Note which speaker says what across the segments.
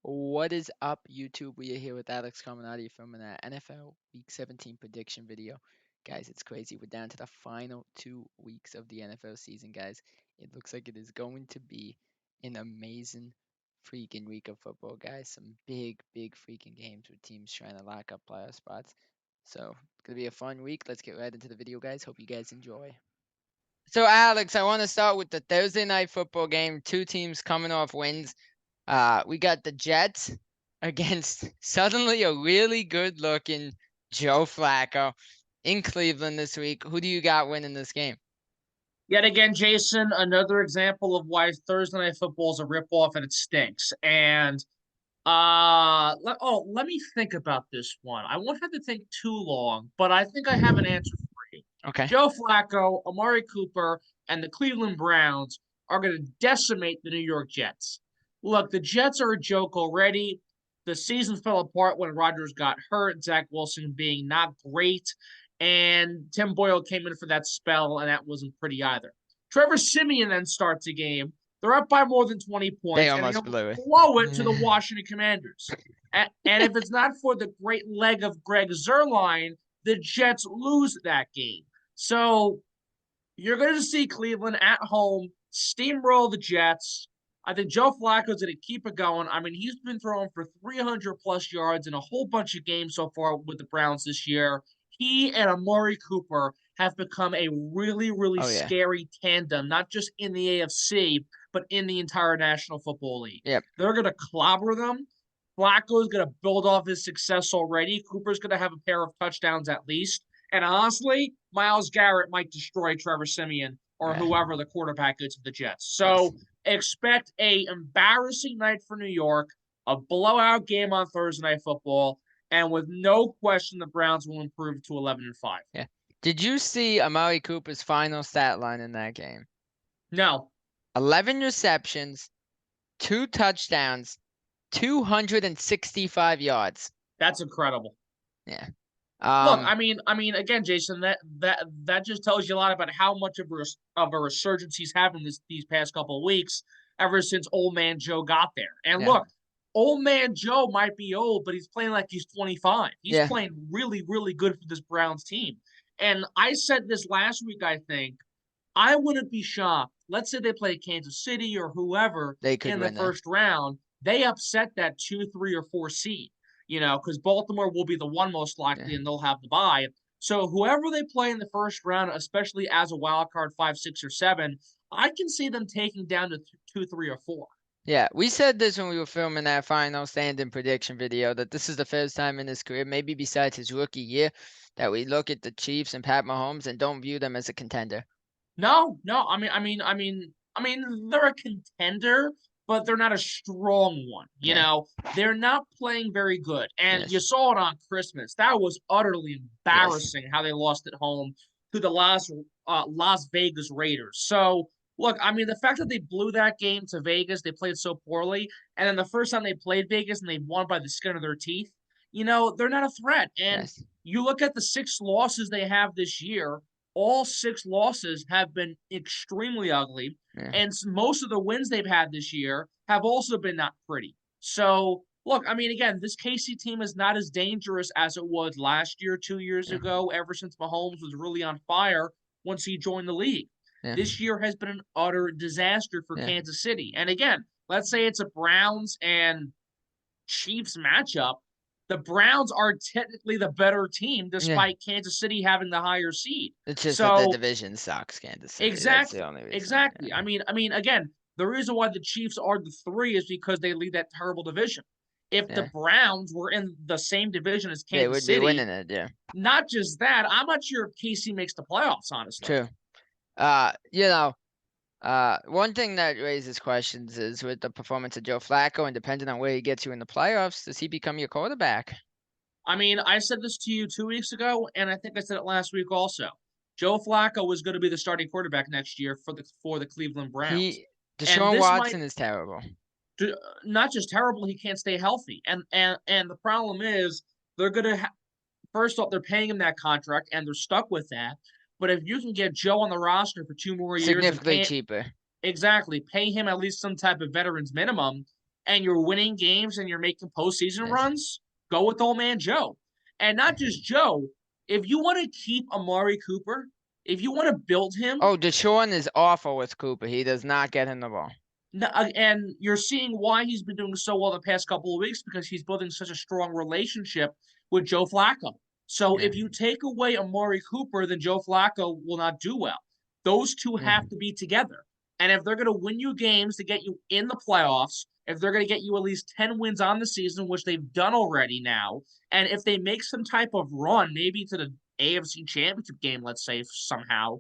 Speaker 1: What is up, YouTube? We are here with Alex Carmenaty from an NFL Week 17 prediction video. Guys, it's crazy. We're down to the final 2 weeks of the NFL season, guys. It looks like it is going to be an amazing freaking week of football, guys. Some big freaking games with teams trying to lock up playoff spots. So, it's going to be a fun week. Let's get right into the video, guys. Hope you guys enjoy. So, Alex, I want to start with the Thursday night football game. Two teams coming off wins. We got the Jets against suddenly a really good looking Joe Flacco in Cleveland this week. Who do you got winning this game?
Speaker 2: Yet again, Jason, another example of why Thursday Night Football is a ripoff and it stinks. And let me think about this one. I won't have to think too long, but I think I have an answer for you.
Speaker 1: Okay.
Speaker 2: Joe Flacco, Amari Cooper, and the Cleveland Browns are going to decimate the New York Jets. Look, the Jets are a joke already. The season fell apart when Rodgers got hurt, Zach Wilson being not great, and Tim Boyle came in for that spell, and that wasn't pretty either. Trevor Siemian then starts a game. They're up by more than 20
Speaker 1: They
Speaker 2: points, and they
Speaker 1: almost
Speaker 2: almost
Speaker 1: blew it.
Speaker 2: blow it to the Washington Commanders. And if it's not for the great leg of Greg Zuerlein, the Jets lose that game. So you're going to see Cleveland at home steamroll the Jets. I think Joe Flacco's going to keep it going. I mean, he's been throwing for 300 plus yards in a whole bunch of games so far with the Browns this year. He and Amari Cooper have become a really
Speaker 1: Oh yeah.
Speaker 2: scary tandem, not just in the AFC, but in the entire National Football League.
Speaker 1: Yep.
Speaker 2: They're going to clobber them. Flacco's going to build off his success already. Cooper's going to have a pair of touchdowns at least. And honestly, Myles Garrett might destroy Trevor Siemian or
Speaker 1: Yeah.
Speaker 2: whoever the quarterback is of the Jets.
Speaker 1: Yes.
Speaker 2: So expect a embarrassing night for New York, a blowout game on Thursday Night Football, and with no question, the Browns will improve to 11-5.
Speaker 1: Yeah. Did you see Amari Cooper's final stat line in that game?
Speaker 2: No,
Speaker 1: 11 receptions, 2 touchdowns, 265 yards.
Speaker 2: that's incredible.
Speaker 1: Yeah.
Speaker 2: Look,
Speaker 1: Um.
Speaker 2: again, Jason, that just tells you a lot about how much of a resurgence he's having these past couple of weeks, ever since Old Man Joe got there. And
Speaker 1: Yeah.
Speaker 2: look, Old Man Joe might be old, but he's playing like he's 25. He's
Speaker 1: Yeah.
Speaker 2: playing really good for this Browns team. And I said this last week. I think I wouldn't be shocked. Let's say they play Kansas City or whoever
Speaker 1: They could
Speaker 2: in the
Speaker 1: win that.
Speaker 2: first round. They upset that 2, 3, or 4 seed, because Baltimore will be the one most likely
Speaker 1: Yeah.
Speaker 2: and they'll have the bye. So whoever they play in the first round, especially as a wild card 5, 6, or 7, I can see them taking down to 2, 3, or 4.
Speaker 1: Yeah, we said this when we were filming that final standing prediction video that this is the first time in his career, maybe besides his rookie year, that we look at the Chiefs and Pat Mahomes and don't view them as a contender.
Speaker 2: No. They're a contender, but they're not a strong one.
Speaker 1: Yeah.
Speaker 2: They're not playing very good, and you
Speaker 1: Yes.
Speaker 2: saw it on Christmas. That was utterly
Speaker 1: Yes.
Speaker 2: embarrassing how they lost at home to the Las Vegas Raiders. So look, the fact that they blew that game to Vegas, they played so poorly, and then the first time they played Vegas and they won by the skin of their teeth, they're not a threat. And
Speaker 1: Yes.
Speaker 2: you look at the 6 losses they have this year, all 6 losses have been extremely ugly,
Speaker 1: Yeah.
Speaker 2: and most of the wins they've had this year have also been not pretty. So, look, again, this KC team is not as dangerous as it was last year, 2 years
Speaker 1: Yeah.
Speaker 2: ago, ever since Mahomes was really on fire once he joined the league.
Speaker 1: Yeah.
Speaker 2: This year has been an utter disaster for
Speaker 1: Yeah.
Speaker 2: Kansas City. And again, let's say it's a Browns and Chiefs matchup. The Browns are technically the better team
Speaker 1: Yeah.
Speaker 2: despite Kansas City having the higher seed.
Speaker 1: It's just that the
Speaker 2: So
Speaker 1: division sucks, Kansas City. That's the
Speaker 2: exactly,
Speaker 1: only reason.
Speaker 2: exactly.
Speaker 1: Yeah.
Speaker 2: Again, the reason why the Chiefs are the 3 is because they lead that terrible division. If the
Speaker 1: Yeah.
Speaker 2: Browns were in the same division as
Speaker 1: They
Speaker 2: Kansas
Speaker 1: would be
Speaker 2: City,
Speaker 1: winning it. Yeah.
Speaker 2: not just that, I'm not sure if KC makes the playoffs, honestly.
Speaker 1: True. You know, one thing that raises questions is with the performance of Joe Flacco, and depending on where he gets you in the playoffs, does he become your quarterback?
Speaker 2: I said this to you 2 weeks ago, and I think I said it last week also. Joe Flacco was going to be the starting quarterback next year for the Cleveland Browns,
Speaker 1: He,
Speaker 2: and
Speaker 1: Deshaun
Speaker 2: this might
Speaker 1: Watson is terrible.
Speaker 2: not just terrible. He can't stay healthy, and the problem is they're going to first off they're paying him that contract, and they're stuck with that. But if you can get Joe on the roster for 2 more years and
Speaker 1: Significantly cheaper.
Speaker 2: exactly pay him at least some type of veterans minimum, and you're winning games and you're making postseason
Speaker 1: Yes.
Speaker 2: runs, go with old man Joe. And not just Joe. If you want to keep Amari Cooper, if you want to build him,
Speaker 1: Oh, Deshaun is awful with Cooper. He does not get him the ball.
Speaker 2: and you're seeing why he's been doing so well the past couple of weeks because he's building such a strong relationship with Joe Flacco. So
Speaker 1: Yeah.
Speaker 2: if you take away Amari Cooper, then Joe Flacco will not do well. Those two have
Speaker 1: Mhm.
Speaker 2: to be together. And if they're going to win you games to get you in the playoffs, if they're going to get you at least 10 wins on the season, which they've done already now, and if they make some type of run, maybe to the AFC Championship game, let's say somehow,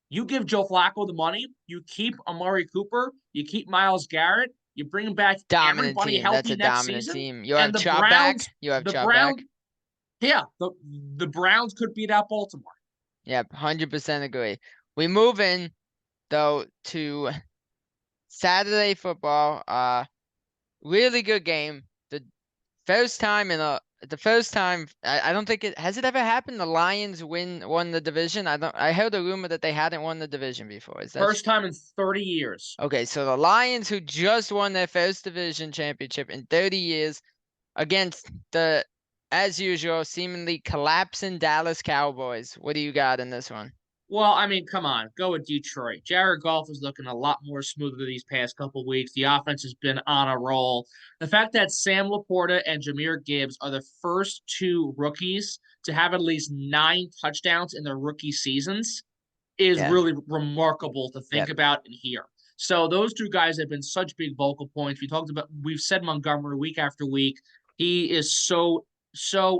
Speaker 2: you give Joe Flacco the money, you keep Amari Cooper, you keep Myles Garrett, you bring back
Speaker 1: Dominant
Speaker 2: everybody
Speaker 1: team. That's
Speaker 2: healthy
Speaker 1: a
Speaker 2: next
Speaker 1: dominant
Speaker 2: season,
Speaker 1: team. You
Speaker 2: and
Speaker 1: have Chubb back. You have
Speaker 2: The
Speaker 1: Chubb back.
Speaker 2: Browns, yeah, the Browns could beat out Baltimore.
Speaker 1: Yep, 100% agree. We move in though to Saturday football. Really good game. The first time I don't think it has it ever happened the Lions won the division. I heard a rumor that they hadn't won the division before. Is that
Speaker 2: First time in 30 years.
Speaker 1: okay? So the Lions, who just won their first division championship in 30 years, against the, as usual, seemingly collapsing Dallas Cowboys. What do you got in this one?
Speaker 2: Well, I mean, come on, go with Detroit. Jared Goff is looking a lot more smoother these past couple weeks. The offense has been on a roll. The fact that Sam Laporta and Jahmyr Gibbs are the first two rookies to have at least 9 touchdowns in their rookie seasons is
Speaker 1: Yeah.
Speaker 2: really remarkable to think
Speaker 1: Yep.
Speaker 2: about and hear. So those two guys have been such big vocal points. We've said Montgomery week after week. He is so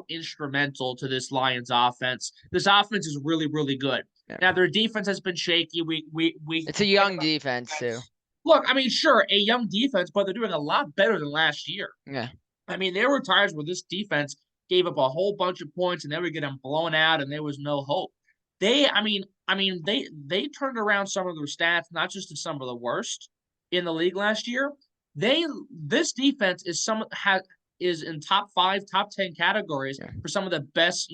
Speaker 2: instrumental to this Lions offense. This offense is really really good.
Speaker 1: Yep.
Speaker 2: Now their defense has been shaky. We
Speaker 1: It's a
Speaker 2: complain
Speaker 1: young
Speaker 2: about
Speaker 1: defense too.
Speaker 2: defense. Look, I mean, sure, a young defense, but they're doing a lot better than last year.
Speaker 1: Yeah.
Speaker 2: I mean, there were times where this defense gave up a whole bunch of points and they were getting blown out and there was no hope. They turned around some of their stats, not just to some of the worst in the league last year. This defense is in top 5, top 10 categories
Speaker 1: Yeah.
Speaker 2: for some of the best,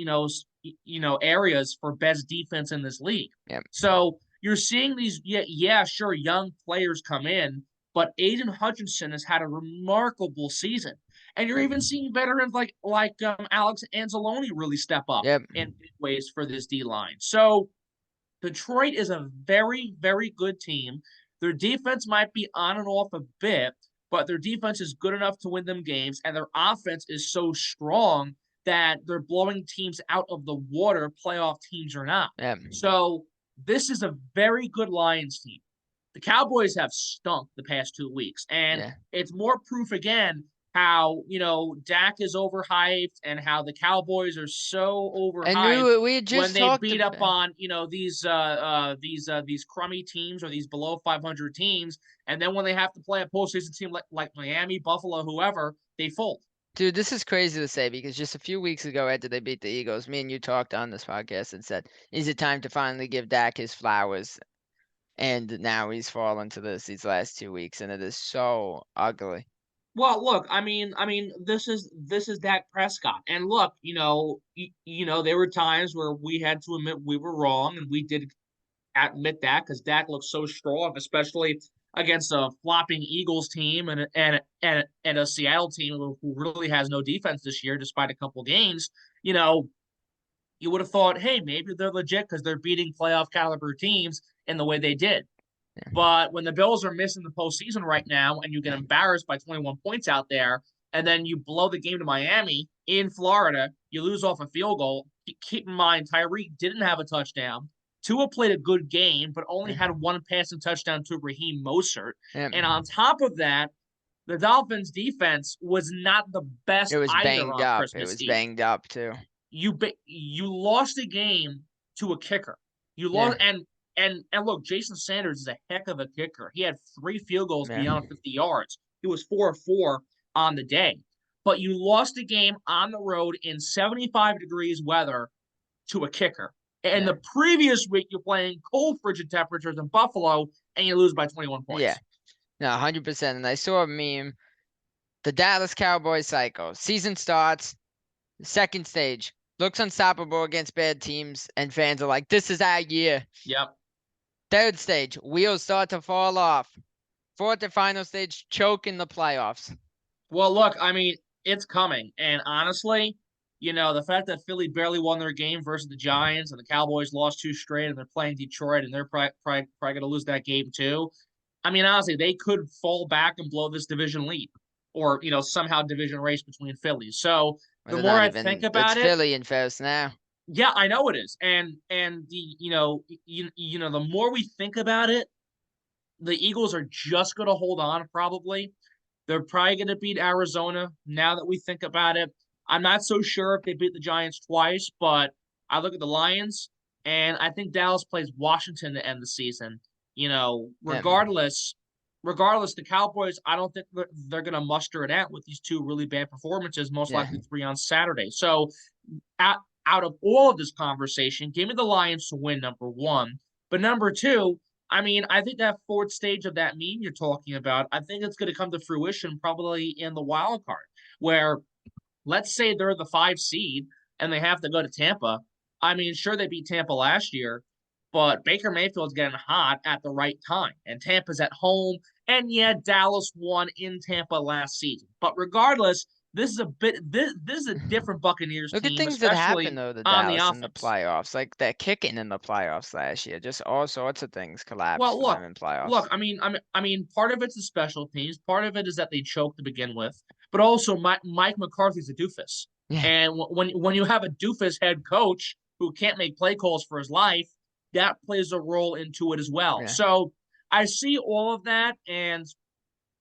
Speaker 2: areas for best defense in this league.
Speaker 1: Yep.
Speaker 2: So you're seeing these, yeah, sure, young players come in, but Aiden Hutchinson has had a remarkable season. And you're even seeing veterans like Alex Anzalone really step up
Speaker 1: Yep.
Speaker 2: in ways for this D line. So Detroit is a very, very good team. Their defense might be on and off a bit, but their defense is good enough to win them games, and their offense is so strong that they're blowing teams out of the water, playoff teams or not.
Speaker 1: Yep.
Speaker 2: So this is a very good Lions team. The Cowboys have stunk the past 2 weeks, and
Speaker 1: Yeah.
Speaker 2: it's more proof again how Dak is overhyped and how the Cowboys are so
Speaker 1: And
Speaker 2: overhyped
Speaker 1: we had
Speaker 2: when
Speaker 1: just
Speaker 2: they
Speaker 1: talked
Speaker 2: beat up
Speaker 1: about,
Speaker 2: on these crummy teams or these below 500 teams, and then when they have to play a postseason team like Miami, Buffalo, whoever, they fold.
Speaker 1: dude, this is crazy to say because just a few weeks ago after they beat the Eagles, me and you talked on this podcast and said, is it time to finally give Dak his flowers? And now he's fallen to these last 2 weeks, and it is so ugly.
Speaker 2: Well, look, this is Dak Prescott, and look, there were times where we had to admit we were wrong, and we did admit that because Dak looks so strong, especially against a flopping Eagles team and a Seattle team who really has no defense this year, despite a couple games. You would have thought, hey, maybe they're legit because they're beating playoff caliber teams in the way they did.
Speaker 1: Yeah.
Speaker 2: But when the Bills are missing the postseason right now and you get embarrassed by 21 points out there, and then you blow the game to Miami in Florida, you lose off a field goal. Keep in mind, Tyreek didn't have a touchdown. Tua played a good game, but only had one passing touchdown to Raheem Mostert.
Speaker 1: Yeah.
Speaker 2: And on top of that, the Dolphins' defense was not the best
Speaker 1: It was
Speaker 2: either
Speaker 1: banged
Speaker 2: on
Speaker 1: up. It
Speaker 2: Christmas
Speaker 1: was
Speaker 2: Eve.
Speaker 1: banged up too.
Speaker 2: You lost a game to a kicker. You
Speaker 1: Yeah.
Speaker 2: lost and look, Jason Sanders is a heck of a kicker. He had 3 field goals
Speaker 1: Yeah.
Speaker 2: beyond 50 yards. He was 4 of 4 on the day. But you lost a game on the road in 75 degrees weather to a kicker. And
Speaker 1: Yeah.
Speaker 2: the previous week you're playing cold frigid temperatures in Buffalo and you lose by 21 points.
Speaker 1: Yeah. No, 100%. And I saw a meme. The Dallas Cowboys cycle. Season starts, second stage. Looks unstoppable against bad teams, and fans are like, this is our year.
Speaker 2: Yep.
Speaker 1: Third stage, wheels start to fall off. Fourth and final stage, choke in the playoffs.
Speaker 2: Well, look, I mean, it's coming. And honestly, the fact that Philly barely won their game versus the Giants and the Cowboys lost two straight and they're playing Detroit and they're probably going to lose that game too. I mean, honestly, they could fall back and blow this division lead or, somehow division race between Phillies. So
Speaker 1: Well,
Speaker 2: the
Speaker 1: they're
Speaker 2: more
Speaker 1: not
Speaker 2: I think
Speaker 1: even. It's
Speaker 2: about it,
Speaker 1: Philly in first now.
Speaker 2: yeah, I know it is. And the more we think about it, the Eagles are just going to hold on probably. They're probably going to beat Arizona now that we think about it. I'm not so sure if they beat the Giants twice, but I look at the Lions and I think Dallas plays Washington to end the season.
Speaker 1: Yeah,
Speaker 2: Regardless, the Cowboys, I don't think they're going to muster it out with these two really bad performances, most
Speaker 1: yeah,
Speaker 2: likely three on Saturday. So, out, out of all of this conversation, give me the Lions to win, number one. But number two, I mean, I think that fourth stage of that meme you're talking about, I think it's going to come to fruition probably in the wild card, where let's say they're the 5 seed and they have to go to Tampa. I mean, sure, they beat Tampa last year, but Baker Mayfield's getting hot at the right time, and Tampa's at home. And yeah, Dallas won in Tampa last season. But regardless, this is a different Buccaneers
Speaker 1: look at
Speaker 2: team,
Speaker 1: things that happened
Speaker 2: especially
Speaker 1: though to
Speaker 2: on the
Speaker 1: Dallas in the
Speaker 2: offense.
Speaker 1: playoffs, like that kicking in the playoffs last year. Just all sorts of things collapsed
Speaker 2: Well,
Speaker 1: for them
Speaker 2: look,
Speaker 1: in playoffs.
Speaker 2: look. I mean, part of it's the special teams. Part of it is that they choked to begin with, but also Mike McCarthy's a doofus.
Speaker 1: Yeah,
Speaker 2: And when you have a doofus head coach who can't make play calls for his life, that plays a role into it as well.
Speaker 1: yeah,
Speaker 2: So I see all of that, and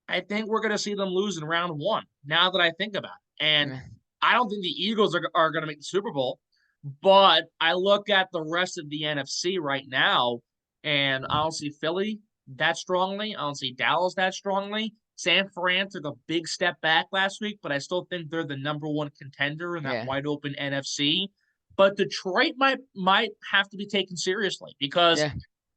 Speaker 2: I think we're going to see them lose in round one. Now that I think about it, and
Speaker 1: yeah.
Speaker 2: I don't think the Eagles are going to make the Super Bowl, but I look at the rest of the NFC right now, and I don't see Philly that strongly. I don't see Dallas that strongly. San Fran took a big step back last week, but I still think they're the number one contender in that
Speaker 1: Yeah.
Speaker 2: wide open NFC. But Detroit might have to be taken seriously because
Speaker 1: Yeah.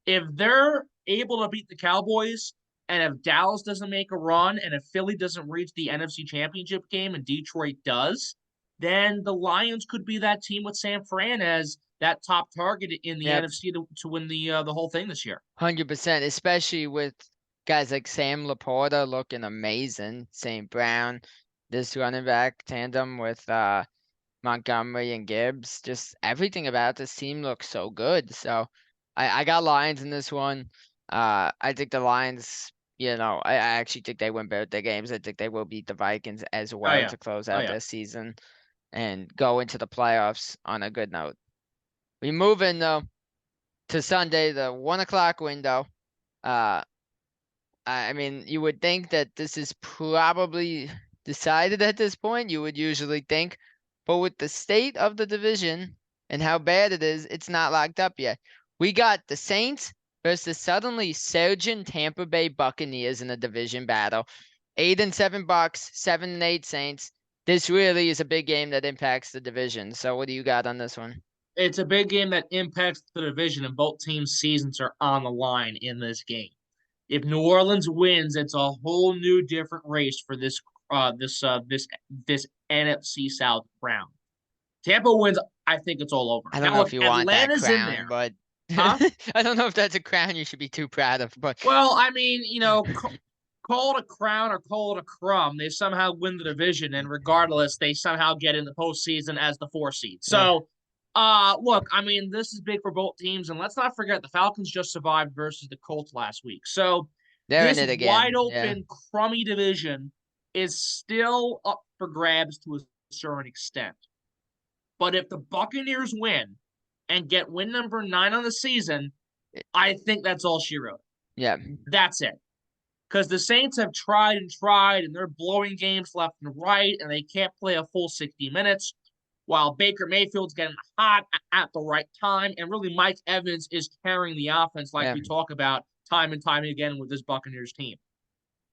Speaker 2: if they're able to beat the Cowboys, and if Dallas doesn't make a run, and if Philly doesn't reach the NFC Championship game and Detroit does, then the Lions could be that team with San Fran as that top target in the
Speaker 1: Yep.
Speaker 2: NFC to win the whole thing this year.
Speaker 1: 100%, especially with guys like Sam Laporta looking amazing. St. Brown, this running back tandem with Montgomery and Gibbs. Just everything about this team looks so good. So I got Lions in this one. I think the Lions, I actually think they win both their games. I think they will beat the Vikings as
Speaker 2: Oh
Speaker 1: well
Speaker 2: yeah,
Speaker 1: to close
Speaker 2: oh
Speaker 1: out
Speaker 2: yeah.
Speaker 1: their season and go into the playoffs on a good note. We move in though to Sunday, the 1 o'clock window. Uh, I mean, you would think that this is probably decided at this point. You would usually think, but with the state of the division and how bad it is, it's not locked up yet. We got the Saints versus suddenly surging Tampa Bay Buccaneers in a division battle. 8-7 Bucks, 7-8 Saints. This really is a big game that impacts the division. So what do you got on this one?
Speaker 2: It's a big game that impacts the division, and both teams' seasons are on the line in this game. If New Orleans wins, it's a whole new different race for this NFC South round. Tampa wins, I think it's all over.
Speaker 1: I don't
Speaker 2: Now
Speaker 1: know if
Speaker 2: look,
Speaker 1: you want that
Speaker 2: Atlanta's in
Speaker 1: crown,
Speaker 2: there,
Speaker 1: but
Speaker 2: huh?
Speaker 1: I don't know if that's a crown you should be too proud of, but
Speaker 2: Well, I mean, call it a crown or call it a crumb. They somehow win the division, and regardless, they somehow get in the postseason as the 4 seed.
Speaker 1: yeah,
Speaker 2: So, look, I mean, this is big for both teams, and let's not forget the Falcons just survived versus the Colts last week. So,
Speaker 1: they're in
Speaker 2: this
Speaker 1: it
Speaker 2: wide
Speaker 1: again. Yeah.
Speaker 2: open, crummy division is still up for grabs to a certain extent. But if the Buccaneers win and get win number 9 on the season, I think that's all she wrote.
Speaker 1: Yeah.
Speaker 2: That's it. Because the Saints have tried and tried, and they're blowing games left and right, and they can't play a full 60 minutes. While Baker Mayfield's getting hot at the right time, and really Mike Evans is carrying the offense, like
Speaker 1: Yeah.
Speaker 2: we talk about time and time again with this Buccaneers team.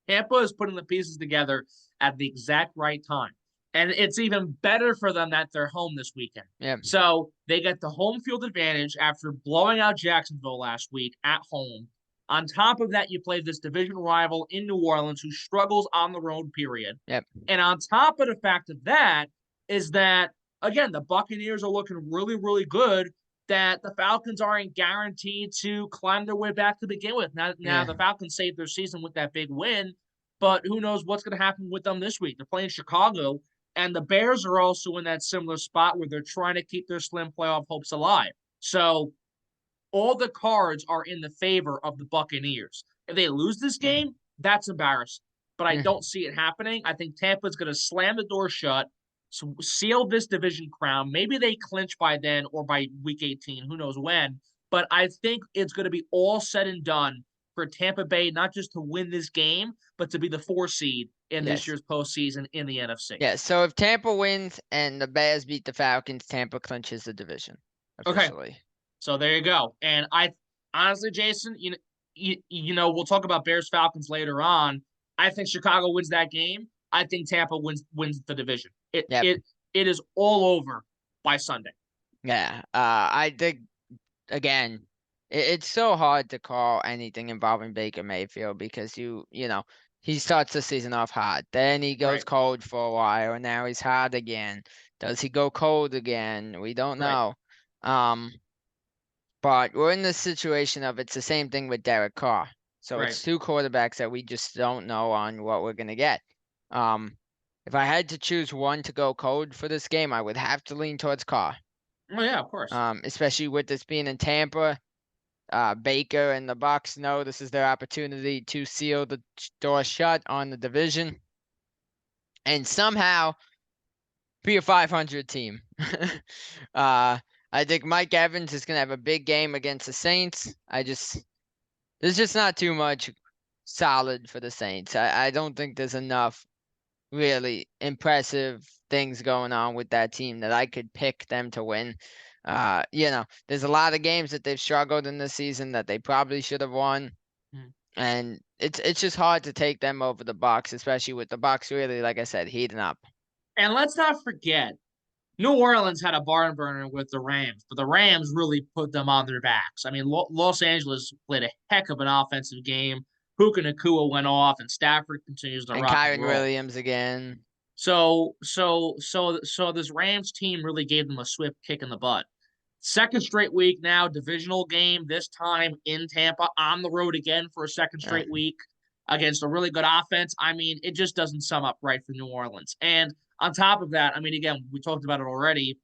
Speaker 2: Tampa is putting the pieces together at the exact right time. And it's even better for them that they're home this weekend.
Speaker 1: Yeah.
Speaker 2: So they get the home field advantage after blowing out Jacksonville last week at home. On top of that, you play this division rival in New Orleans who struggles on the road, period.
Speaker 1: Yep.
Speaker 2: And on top of the fact of that, is that, again, the Buccaneers are looking really, really good. That the Falcons aren't guaranteed to climb their way back to begin with. Now
Speaker 1: Yeah.
Speaker 2: the Falcons saved their season with that big win, but who knows what's going to happen with them this week? They're playing Chicago, and the Bears are also in that similar spot where they're trying to keep their slim playoff hopes alive. So all the cards are in the favor of the Buccaneers. If they lose this game, that's embarrassing. But I
Speaker 1: Yeah.
Speaker 2: don't see it happening. I think Tampa's going to slam the door shut, seal this division crown. Maybe they clinch by then or by week 18. Who knows when? But I think it's going to be all said and done for Tampa Bay, not just to win this game, but to be the 4 seed in this
Speaker 1: Yes.
Speaker 2: year's postseason in the NFC.
Speaker 1: Yeah, so if Tampa wins and the Bears beat the Falcons, Tampa clinches the division
Speaker 2: Okay,
Speaker 1: officially.
Speaker 2: so there you go. And I honestly, Jason, we'll talk about Bears Falcons later on. I think Chicago wins that game. I think Tampa wins the division. It
Speaker 1: Yep.
Speaker 2: it it is all over by Sunday.
Speaker 1: Yeah. I think again, it's so hard to call anything involving Baker Mayfield because he starts the season off hot, then he goes
Speaker 2: Right,
Speaker 1: cold for a while, and now he's hot again. Does he go cold again? We don't
Speaker 2: right,
Speaker 1: know. Um, but we're in the situation of it's the same thing with Derek Carr. So
Speaker 2: right.
Speaker 1: it's two quarterbacks that we just don't know on what we're gonna get. Um, if I had to choose one to go cold for this game, I would have to lean towards Carr.
Speaker 2: Oh yeah, of course.
Speaker 1: Especially with this being in Tampa. Baker and the Bucks know this is their opportunity to seal the door shut on the division and somehow be a 500 team. I think Mike Evans is gonna have a big game against the Saints. There's just not too much solid for the Saints. I don't think there's enough really impressive things going on with that team that I could pick them to win. There's a lot of games that they've struggled in this season that they probably should have won,
Speaker 2: Mhm.
Speaker 1: and it's just hard to take them over the Bucks, especially with the Bucks really, like I said, heating up.
Speaker 2: And let's not forget, New Orleans had a barn burner with the Rams, but the Rams really put them on their backs. I mean, Los Angeles played a heck of an offensive game. Puka Nakua went off, and Stafford continues to
Speaker 1: And
Speaker 2: rock and
Speaker 1: Kyron
Speaker 2: roll.
Speaker 1: Williams again.
Speaker 2: So this Rams team really gave them a swift kick in the butt. Second straight week now, divisional game, this time in Tampa, on the road again for a second
Speaker 1: Yeah,
Speaker 2: straight week against a really good offense. I mean, it just doesn't sum up right for New Orleans. And on top of that, I mean, again, we talked about it already.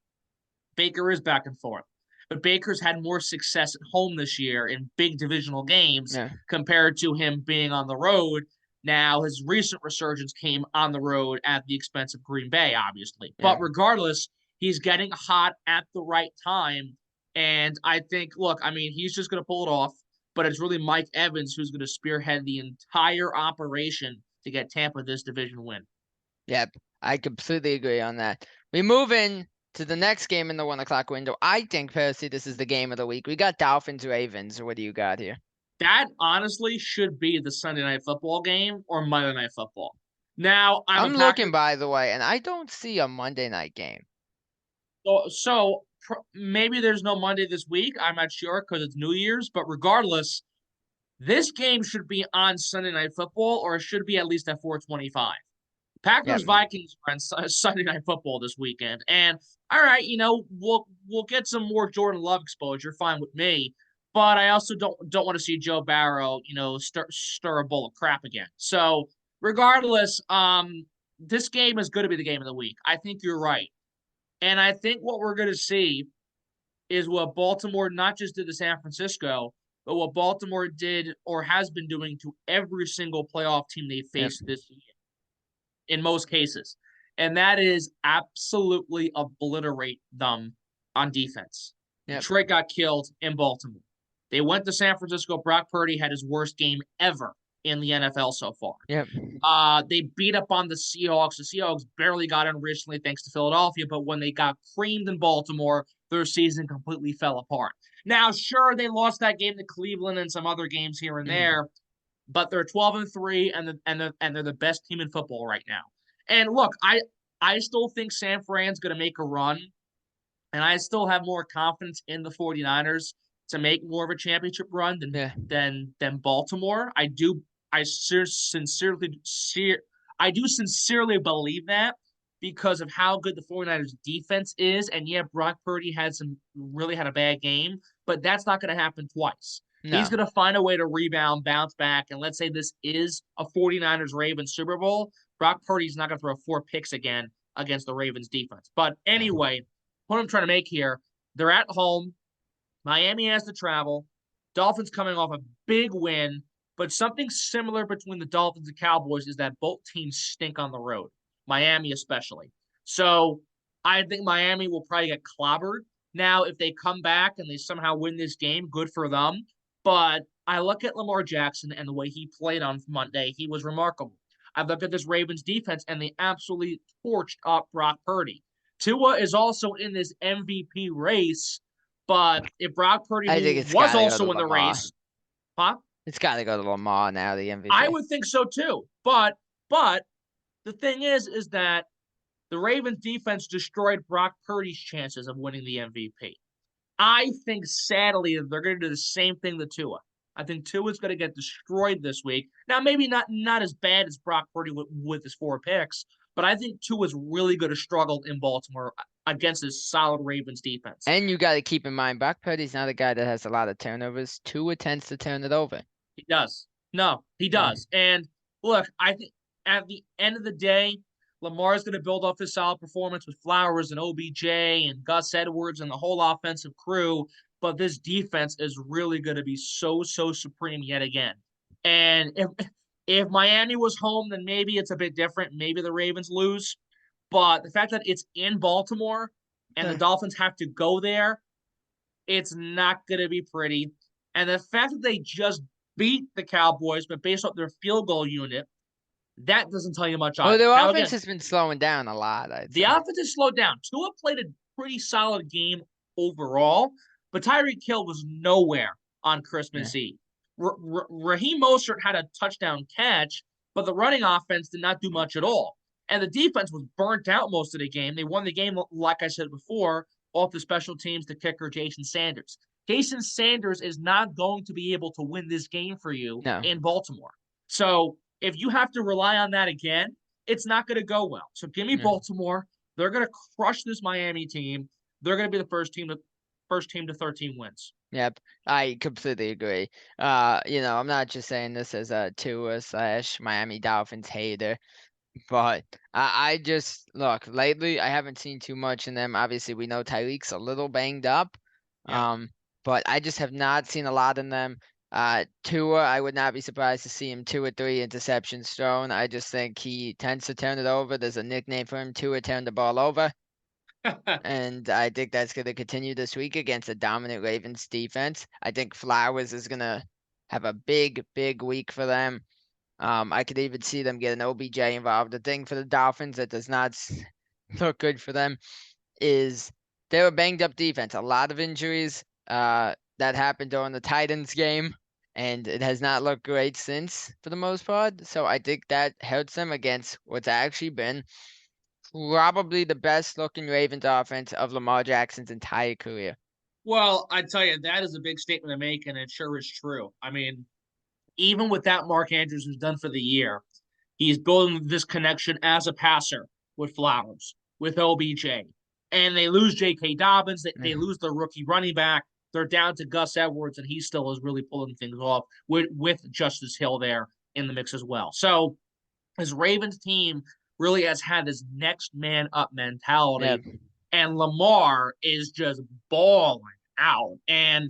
Speaker 2: Baker is back and forth. But Baker's had more success at home this year in big divisional games
Speaker 1: yeah,
Speaker 2: compared to him being on the road. Now, his recent resurgence came on the road at the expense of Green Bay, obviously.
Speaker 1: yeah.
Speaker 2: But regardless, he's getting hot at the right time. And I think, look, I mean, he's just going to pull it off. But it's really Mike Evans who's going to spearhead the entire operation to get Tampa this division win.
Speaker 1: Yep, I completely agree on that. We move in to the next game in the 1 o'clock window. I think personally this is the game of the week. We got Dolphins Ravens. What do you got here?
Speaker 2: That honestly should be the Sunday night football game or Monday night football. Now, I'm a
Speaker 1: I'm looking,
Speaker 2: Packers.
Speaker 1: by the way, and I don't see a Monday night game.
Speaker 2: Maybe there's no Monday this week. I'm not sure because it's New Year's. But regardless, this game should be on Sunday night football or it should be at least at 4:25. Packers
Speaker 1: Yep,
Speaker 2: Vikings are on Sunday night football this weekend. And all right, we'll get some more Jordan Love exposure, fine with me. But I also don't want to see Joe Barrow, stir a bowl of crap again. So regardless, this game is going to be the game of the week. I think you're right. And I think what we're going to see is what Baltimore not just did to San Francisco, but what Baltimore did or has been doing to every single playoff team they
Speaker 1: yep,
Speaker 2: faced this year in most cases. And that is absolutely obliterate them on defense.
Speaker 1: yep,
Speaker 2: Detroit got killed in Baltimore. They went to San Francisco. Brock Purdy had his worst game ever in the NFL so far.
Speaker 1: yep,
Speaker 2: They beat up on the Seahawks. The Seahawks barely got in recently thanks to Philadelphia, but when they got creamed in Baltimore, their season completely fell apart. Now, sure, they lost that game to Cleveland and some other games here and there, but they're 12-3 and they're the best team in football right now. And look, I still think San Fran's going to make a run, and I still have more confidence in the 49ers to make more of a championship run than
Speaker 1: yeah,
Speaker 2: than than Baltimore. I do sincerely believe that because of how good the 49ers defense is. And yeah, Brock Purdy really had a bad game, but that's not going to happen twice. He's
Speaker 1: No.
Speaker 2: going to find a way to rebound, bounce back, and let's say this is a 49ers Ravens Super Bowl. Brock Purdy's not going to throw 4 picks again against the Ravens defense. But
Speaker 1: No.
Speaker 2: anyway, what I'm trying to make here, they're at home. Miami has to travel. Dolphins coming off a big win, but something similar between the Dolphins and Cowboys is that both teams stink on the road, Miami especially. So I think Miami will probably get clobbered. Now, if they come back and they somehow win this game, good for them. But I look at Lamar Jackson and the way he played on Monday, he was remarkable. I look at this Ravens defense and they absolutely torched up Brock Purdy. Tua is also in this MVP race, but if Brock Purdy,
Speaker 1: I think
Speaker 2: who
Speaker 1: it's
Speaker 2: was
Speaker 1: got to go to
Speaker 2: also in the
Speaker 1: Lamar.
Speaker 2: race, huh?
Speaker 1: It's got to go to Lamar now, the
Speaker 2: I
Speaker 1: MVP.
Speaker 2: would think so too. But the thing is that the Ravens defense destroyed Brock Purdy's chances of winning the MVP. I think sadly they're going to do the same thing to Tua. I think Tua's going to get destroyed this week. Now, maybe not as bad as Brock Purdy with his 4 picks, but I think Tua's really going to struggle in Baltimore against this solid Ravens defense.
Speaker 1: And you got to keep in mind, Brock Purdy's not a guy that has a lot of turnovers. Tua tends to turn it over.
Speaker 2: He does. No, he
Speaker 1: Yeah.
Speaker 2: does. And look, I think at the end of the day, Lamar's going to build off his solid performance with Flowers and OBJ and Gus Edwards and the whole offensive crew. But this defense is really going to be so supreme yet again. And if Miami was home, then maybe it's a bit different. Maybe the Ravens lose. But the fact that it's in Baltimore and the Dolphins have to go there, it's not going to be pretty. And the fact that they just beat the Cowboys, but based off their field goal unit, that doesn't tell you much
Speaker 1: Well,
Speaker 2: either.
Speaker 1: their
Speaker 2: Now,
Speaker 1: offense
Speaker 2: again,
Speaker 1: has been slowing down a lot, I'd
Speaker 2: the
Speaker 1: say.
Speaker 2: offense has slowed down. Tua played a pretty solid game overall, but Tyreek Hill was nowhere on
Speaker 1: Yeah.
Speaker 2: Christmas Eve. Raheem Mostert had a touchdown catch, but the running offense did not do much at all. And the defense was burnt out most of the game. They won the game, like I said before, off the special teams, the kicker, Jason Sanders. Jason Sanders is not going to be able to win this game for you
Speaker 1: No.
Speaker 2: in Baltimore. So if you have to rely on that again, it's not going to go well. So give me
Speaker 1: No.
Speaker 2: Baltimore. They're going to crush this Miami team. They're going to be the first team to 13 wins.
Speaker 1: Yep, I completely agree. I'm not just saying this as a Tua slash Miami Dolphins hater, but I just look lately. I haven't seen too much in them. Obviously, we know Tyreek's a little banged up,
Speaker 2: Yeah.
Speaker 1: but I just have not seen a lot in them. Tua, I would not be surprised to see him 2 or 3 interceptions thrown. I just think he tends to turn it over. There's a nickname for him, Tua turn the ball over. And I think that's going to continue this week against a dominant Ravens defense. I think Flowers is going to have a big week for them. I could even see them get an OBJ involved. The thing for the Dolphins that does not look good for them is they're a banged up defense. A lot of injuries that happened during the Titans game, and it has not looked great since for the most part. So I think that hurts them against what's actually been probably the best looking Ravens offense of Lamar Jackson's entire career.
Speaker 2: Well, I tell you, that is a big statement to make, and it sure is true. I mean, even with that Mark Andrews is done for the year, he's building this connection as a passer with Flowers, with OBJ. And they lose J.K. Dobbins. They lose their rookie running back. They're down to Gus Edwards, and he still is really pulling things off with Justice Hill there in the mix as well. So his Ravens team really has had this next man up
Speaker 1: Yep.
Speaker 2: mentality, and Lamar is just balling out. And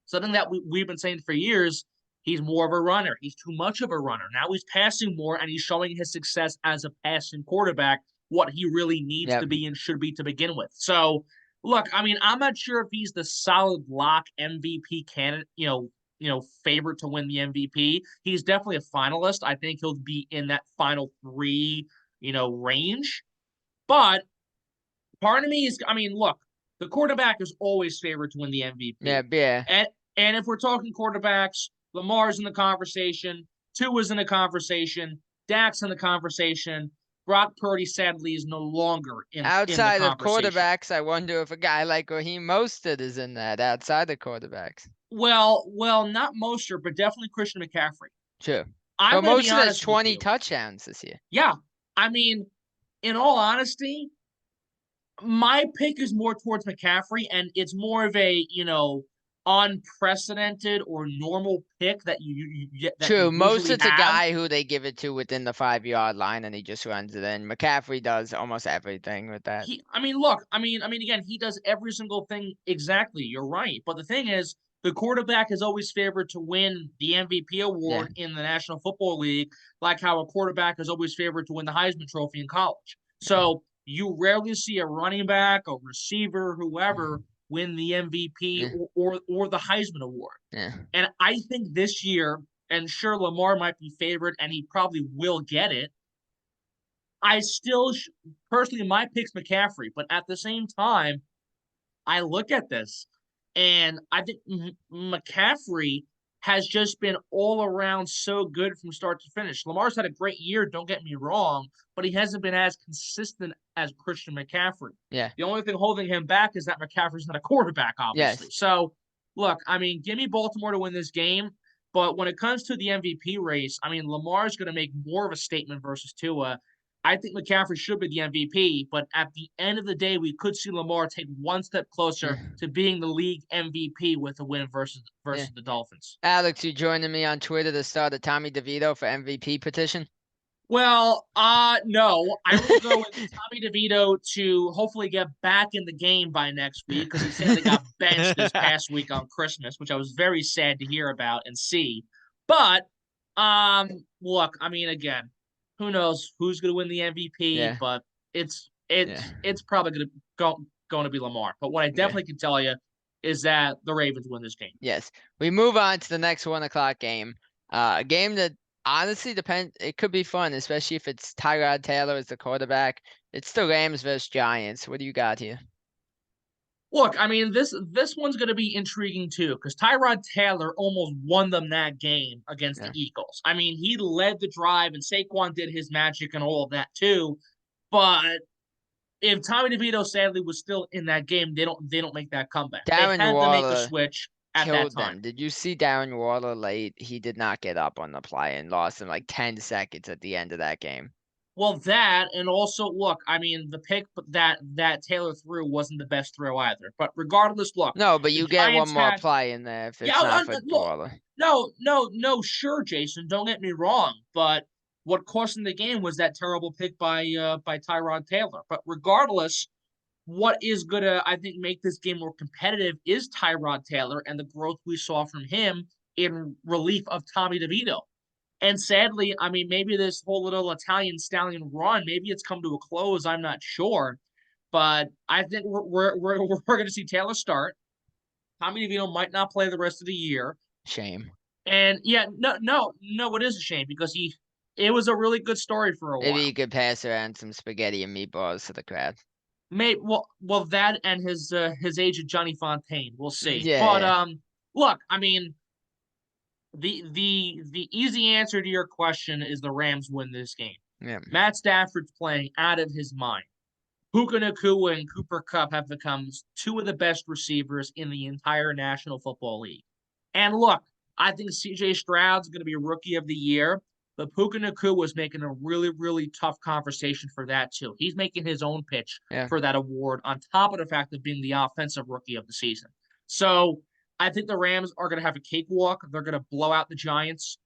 Speaker 2: something that we've been saying for years, he's more of a runner. He's too much of a runner. Now he's passing more, and he's showing his success as a passing quarterback, what he really needs to
Speaker 1: Yep.
Speaker 2: be and should be to begin with. So, look, I mean, I'm not sure if he's the solid lock MVP candidate, favorite to win the MVP. He's definitely a finalist. I think he'll be in that final three, range. But part of me is, I mean, look, the quarterback is always favored to win the MVP.
Speaker 1: Yep. Yeah.
Speaker 2: And if we're talking quarterbacks, Lamar's in the conversation, Tua's in the conversation, Dak's in the conversation. Brock Purdy sadly is no longer in the
Speaker 1: Outside of
Speaker 2: conversation.
Speaker 1: quarterbacks, I wonder if a guy like Raheem Mostert is in that outside of quarterbacks.
Speaker 2: Well, not Mostert, but definitely Christian McCaffrey.
Speaker 1: Sure.
Speaker 2: I'm
Speaker 1: But
Speaker 2: going to be
Speaker 1: Mostert has
Speaker 2: honest with
Speaker 1: 20
Speaker 2: you.
Speaker 1: touchdowns this year.
Speaker 2: Yeah, I mean, in all honesty, my pick is more towards McCaffrey, and it's more of a unprecedented or normal pick that you
Speaker 1: True. Most
Speaker 2: usually
Speaker 1: it's a
Speaker 2: have.
Speaker 1: guy who they give it to within the 5 yard line and he just runs it in. McCaffrey does almost everything with that.
Speaker 2: I mean, look, again, he does every single thing exactly. You're right, but the thing is, the quarterback is always favored to win the MVP
Speaker 1: Yeah.
Speaker 2: award in the National Football League, like how a quarterback is always favored to win the Heisman Trophy in college. So you rarely see a running back, a receiver, whoever win the MVP
Speaker 1: Yeah.
Speaker 2: or the Heisman Award.
Speaker 1: Yeah.
Speaker 2: And I think this year, and sure, Lamar might be favored, and he probably will get it. I still personally my pick's McCaffrey, but at the same time, I look at this and I think McCaffrey has just been all around so good from start to finish. Lamar's had a great year, don't get me wrong, but he hasn't been as consistent as Christian McCaffrey.
Speaker 1: Yeah.
Speaker 2: The only thing holding him back is that McCaffrey's not a quarterback, obviously.
Speaker 1: Yes.
Speaker 2: So, look, give me Baltimore to win this game. But when it comes to the MVP race, Lamar's going to make more of a statement versus Tua. I think McCaffrey should be the MVP, but at the end of the day, we could see Lamar take one step closer
Speaker 1: Yeah.
Speaker 2: to being the league MVP with a win versus
Speaker 1: Yeah.
Speaker 2: the Dolphins.
Speaker 1: Alex, you joining me on Twitter to start a Tommy DeVito for MVP petition?
Speaker 2: Well, no, I will go with Tommy DeVito to hopefully get back in the game by next week because he sadly got benched this past week on Christmas, which I was very sad to hear about and see. But, look, again, who knows who's going to win the MVP?
Speaker 1: Yeah.
Speaker 2: But
Speaker 1: Yeah.
Speaker 2: it's probably going to be Lamar. But what I
Speaker 1: Yeah.
Speaker 2: definitely can tell you is that the Ravens win this game.
Speaker 1: Yes. We move on to the next 1 o'clock game. A game that honestly depends. It could be fun, especially if it's Tyrod Taylor as the quarterback. It's the Rams versus Giants. What do you got here?
Speaker 2: Look, this one's going to be intriguing too because Tyrod Taylor almost won them that game against the
Speaker 1: Yeah.
Speaker 2: Eagles. He led the drive and Saquon did his magic and all of that too. But if Tommy DeVito sadly was still in that game, they don't make that comeback. They
Speaker 1: Darren
Speaker 2: had to make a
Speaker 1: Waller
Speaker 2: switch at that
Speaker 1: killed
Speaker 2: time.
Speaker 1: them. Did you see Darren Waller late? He did not get up on the play and lost in like 10 seconds at the end of that game.
Speaker 2: Well, that and also look, the pick that Taylor threw wasn't the best throw either. But regardless, look,
Speaker 1: No, but
Speaker 2: the
Speaker 1: you get one
Speaker 2: Giants
Speaker 1: more
Speaker 2: had
Speaker 1: play in there if
Speaker 2: yeah,
Speaker 1: it's not for
Speaker 2: look,
Speaker 1: Waller.
Speaker 2: no, sure, Jason. Don't get me wrong, but what cost them the game was that terrible pick by Tyrod Taylor. But regardless, what is gonna I think make this game more competitive is Tyrod Taylor and the growth we saw from him in relief of Tommy DeVito. And sadly, maybe this whole little Italian stallion run, maybe it's come to a close. I'm not sure, but I think we're going to see Taylor start. Tommy DeVito might not play the rest of the year.
Speaker 1: Shame.
Speaker 2: And yeah, no, it is a shame because it was a really good story for a
Speaker 1: Maybe
Speaker 2: while.
Speaker 1: you could pass around some spaghetti and meatballs to the crowd.
Speaker 2: Well, that and his agent Johnny Fontaine, we'll see.
Speaker 1: Yeah,
Speaker 2: But
Speaker 1: yeah,
Speaker 2: look, the easy answer to your question is the Rams win this game.
Speaker 1: yeah.
Speaker 2: Matt Stafford's playing out of his mind. Puka Nacua and Cooper Kupp have become two of the best receivers in the entire National Football League. And look, I think CJ Stroud's going to be Rookie of the Year, but Puka Nacua was making a really, really tough conversation for that too. He's making his own pitch
Speaker 1: Yeah.
Speaker 2: for that award on top of the fact of being the offensive Rookie of the season. So I think the Rams are going to have a cakewalk. They're going to blow out the Giants.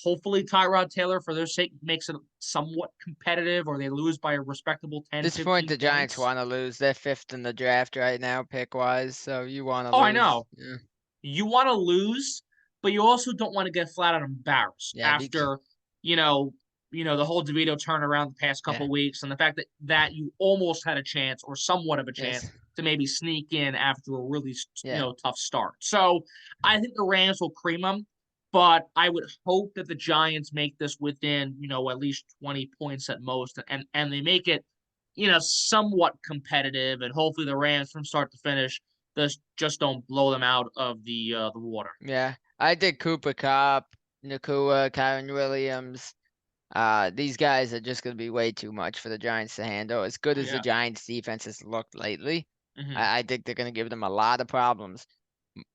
Speaker 2: Hopefully, Tyrod Taylor, for their sake, makes it somewhat competitive, or they lose by a respectable 10,
Speaker 1: This point,
Speaker 2: 15
Speaker 1: the Giants
Speaker 2: points.
Speaker 1: want to lose. They're fifth in the draft right now, pick wise. So you want to
Speaker 2: Oh, I
Speaker 1: lose.
Speaker 2: know.
Speaker 1: Yeah.
Speaker 2: You want to lose, but you also don't want to get flat out embarrassed
Speaker 1: Yeah.
Speaker 2: after, you know, the whole DeVito turnaround the past
Speaker 1: Yeah.
Speaker 2: couple weeks and the fact that you almost had a chance or somewhat of a
Speaker 1: Yes.
Speaker 2: chance to maybe sneak in after a really,
Speaker 1: Yeah.
Speaker 2: tough start. So I think the Rams will cream them. But I would hope that the Giants make this within, at least 20 points at most, and they make it, somewhat competitive, and hopefully the Rams from start to finish just don't blow them out of the water.
Speaker 1: Yeah. I did Cooper Cup, Nakua, Kyron Williams. These guys are just going to be way too much for the Giants to handle. As good
Speaker 2: Oh
Speaker 1: as the
Speaker 2: yeah.
Speaker 1: Giants' defense has looked lately,
Speaker 2: Hmm.
Speaker 1: I think they're going to give them a lot of problems.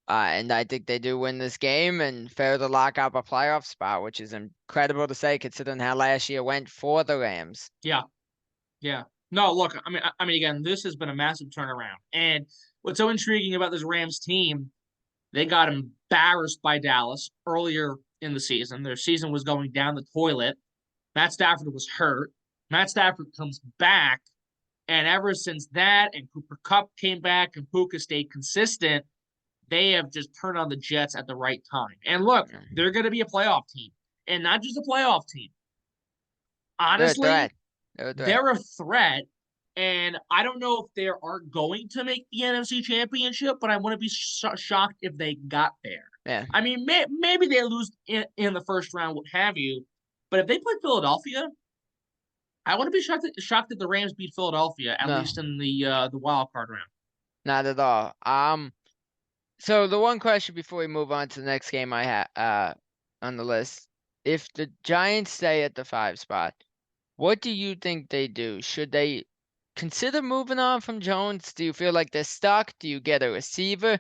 Speaker 1: And I think they do win this game and fail to lock up a playoff spot, which is incredible to say considering how last year went for the Rams.
Speaker 2: Yeah, yeah. No, look, again, this has been a massive turnaround, and what's so intriguing about this Rams team They got embarrassed by Dallas earlier in the season. Their season was going down the toilet. Matt Stafford was hurt. Matt Stafford comes back, and ever since that, and Cooper Kupp came back, and Puka stayed consistent, they have just turned on the Jets at the right time. And look, they're going to be a playoff team, and not just a playoff team.
Speaker 1: They're a
Speaker 2: Honestly,
Speaker 1: threat. They're a threat.
Speaker 2: they're a threat. And I don't know if they are going to make the NFC Championship, but I wouldn't be shocked if they got there.
Speaker 1: Yeah.
Speaker 2: I mean, maybe they lose in the first round, what have you. But if they play Philadelphia, I wouldn't be shocked that the Rams beat Philadelphia, at
Speaker 1: No,
Speaker 2: least in the wild card round.
Speaker 1: not at all. So the one question before we move on to the next game I have on the list, if the Giants stay at the 5 spot, what do you think they do? Should they consider moving on from Jones? Do you feel like they're stuck? Do you get a receiver?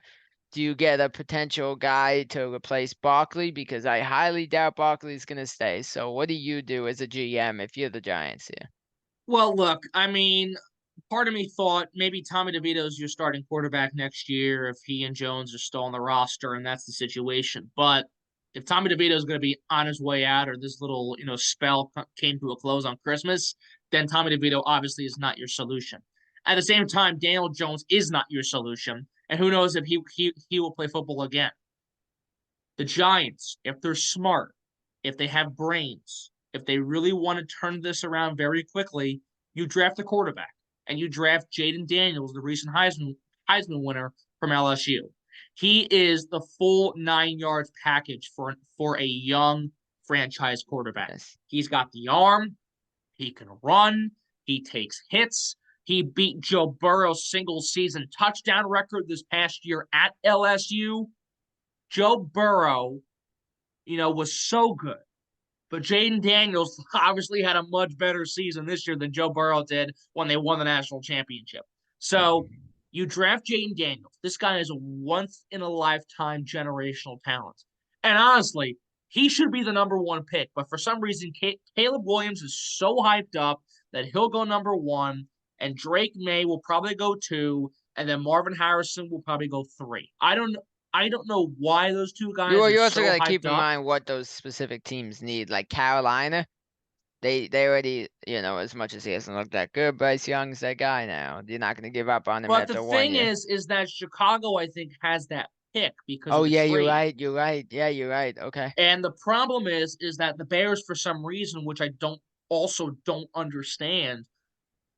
Speaker 1: Do you get a potential guy to replace Barkley? Because I highly doubt Barkley's gonna stay. So what do you do as a GM if you're the Giants here?
Speaker 2: Well, look, I mean, part of me thought maybe Tommy DeVito's your starting quarterback next year if he and Jones are still on the roster and that's the situation. But if Tommy DeVito's going to be on his way out or this little, spell came to a close on Christmas, then Tommy DeVito obviously is not your solution. At the same time, Daniel Jones is not your solution, and who knows if he will play football again. The Giants, if they're smart, if they have brains, if they really want to turn this around very quickly, you draft a quarterback and you draft Jaden Daniels, the recent Heisman winner from LSU. He is the full 9 yards package for a young franchise quarterback.
Speaker 1: Yes.
Speaker 2: He's got the arm, he can run, he takes hits. He beat Joe Burrow's single season touchdown record this past year at LSU. Joe Burrow, was so good. But Jaden Daniels obviously had a much better season this year than Joe Burrow did when they won the national championship. So you draft Jaden Daniels. This guy is a once in a lifetime generational talent. And honestly, he should be the number one pick. But for some reason, Caleb Williams is so hyped up that he'll go number one, and Drake May will probably go two, and then Marvin Harrison will probably go three. I don't know why those two guys are
Speaker 1: You also
Speaker 2: so
Speaker 1: gotta keep
Speaker 2: hyped
Speaker 1: in
Speaker 2: up.
Speaker 1: mind what those specific teams need. Like Carolina, they already, as much as he hasn't looked that good, Bryce Young's that guy now. You're not gonna give up on him
Speaker 2: But the
Speaker 1: after one
Speaker 2: thing
Speaker 1: year.
Speaker 2: is that Chicago, I think, has that pick because
Speaker 1: Oh
Speaker 2: of the
Speaker 1: yeah, you're
Speaker 2: trade.
Speaker 1: right. You're right. Yeah, you're right. Okay.
Speaker 2: And the problem is that the Bears, for some reason, which I don't understand,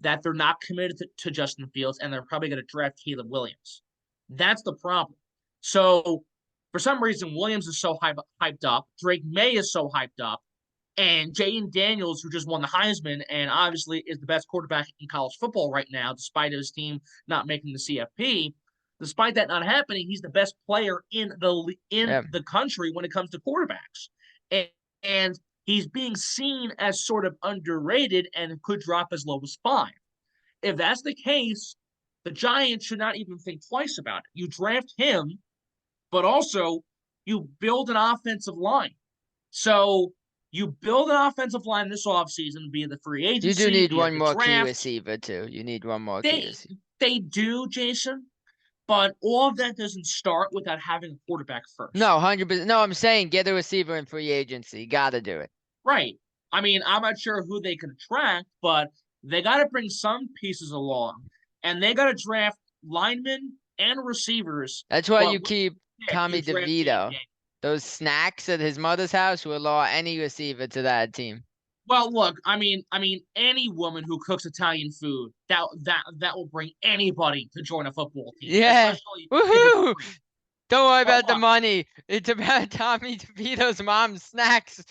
Speaker 2: that they're not committed to Justin Fields and they're probably going to draft Caleb Williams. That's the problem. So for some reason, Williams is so hyped up. Drake May is so hyped up. And Jaden Daniels, who just won the Heisman and obviously is the best quarterback in college football right now, despite his team not making the CFP. Despite that not happening, he's the best player in
Speaker 1: Yeah.
Speaker 2: the country when it comes to quarterbacks, and he's being seen as sort of underrated and could drop as low as 5. If that's the case, the Giants should not even think twice about it. You draft him, but also you build an offensive line. So you build an offensive line this offseason via the free
Speaker 1: You do
Speaker 2: agency,
Speaker 1: need
Speaker 2: via
Speaker 1: one
Speaker 2: the
Speaker 1: more key
Speaker 2: draft.
Speaker 1: receiver too. You need one more key
Speaker 2: They
Speaker 1: receiver.
Speaker 2: they do, Jason, but all of that doesn't start without having a quarterback first.
Speaker 1: No, 100%. No, I'm saying get a receiver in free agency. Gotta do it.
Speaker 2: Right. I mean, I'm not sure who they can attract, but they got to bring some pieces along, and they got to draft linemen and receivers.
Speaker 1: That's why
Speaker 2: But
Speaker 1: you
Speaker 2: with
Speaker 1: keep
Speaker 2: pick, you
Speaker 1: Tommy
Speaker 2: draft Jaden
Speaker 1: DeVito.
Speaker 2: Daniels.
Speaker 1: Those snacks at his mother's house will allow any receiver to that team.
Speaker 2: Well, look, I mean, any woman who cooks Italian food that will bring anybody to join a football team,
Speaker 1: Yeah.
Speaker 2: especially if it's
Speaker 1: Woohoo!
Speaker 2: free.
Speaker 1: Don't worry
Speaker 2: But
Speaker 1: about the
Speaker 2: look,
Speaker 1: money. It's about Tommy DeVito's mom's snacks.